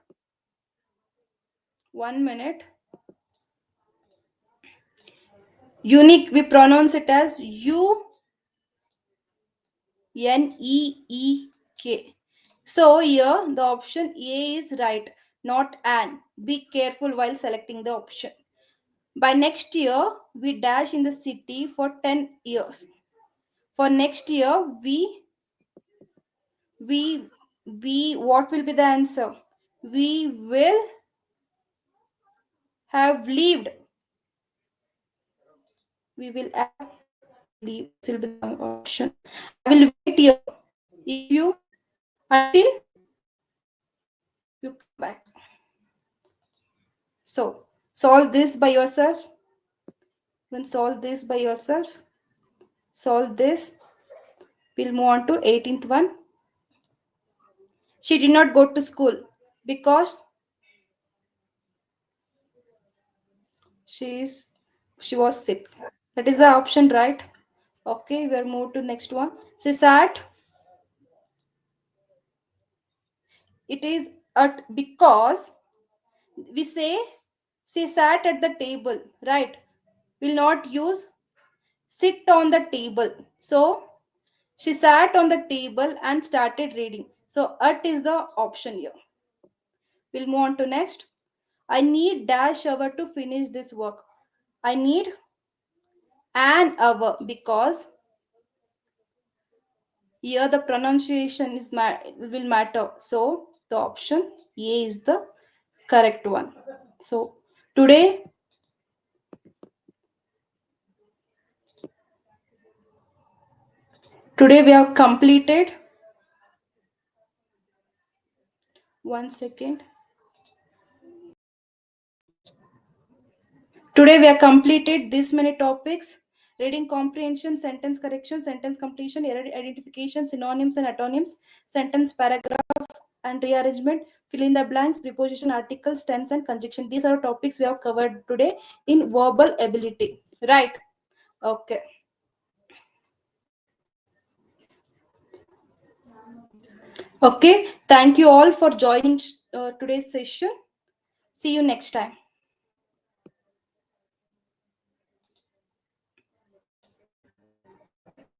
[SPEAKER 1] 1 minute. Unique, we pronounce it as u n e k. So here the option A is right, not an. Be careful while selecting the option. By next year, we dash in the city for 10 years. For next year, we what will be the answer? We will have lived. We will have lived. This will be the option. I will wait here if you until you come back. So solve this by yourself. When solve this by yourself, solve this. We'll move on to 18th one. She did not go to school because she is she was sick. That is the option, right? Okay, we'll move to next one. She sat. It is at because we say she sat at the table, right? Will not use sit on the table. So she sat on the table and started reading. So at is the option here. We'll move on to next. I need dash hour to finish this work. I need an hour because here the pronunciation will matter. So the option A is the correct one. So today today we have completed, one second. Today we have completed this many topics: reading comprehension, sentence correction, sentence completion, error identification, synonyms and antonyms, sentence paragraph and rearrangement, fill in the blanks, preposition, articles, tense and conjunction. These are topics we have covered today in verbal ability. Right? Okay. Okay. Thank you all for joining today's session. See you next time.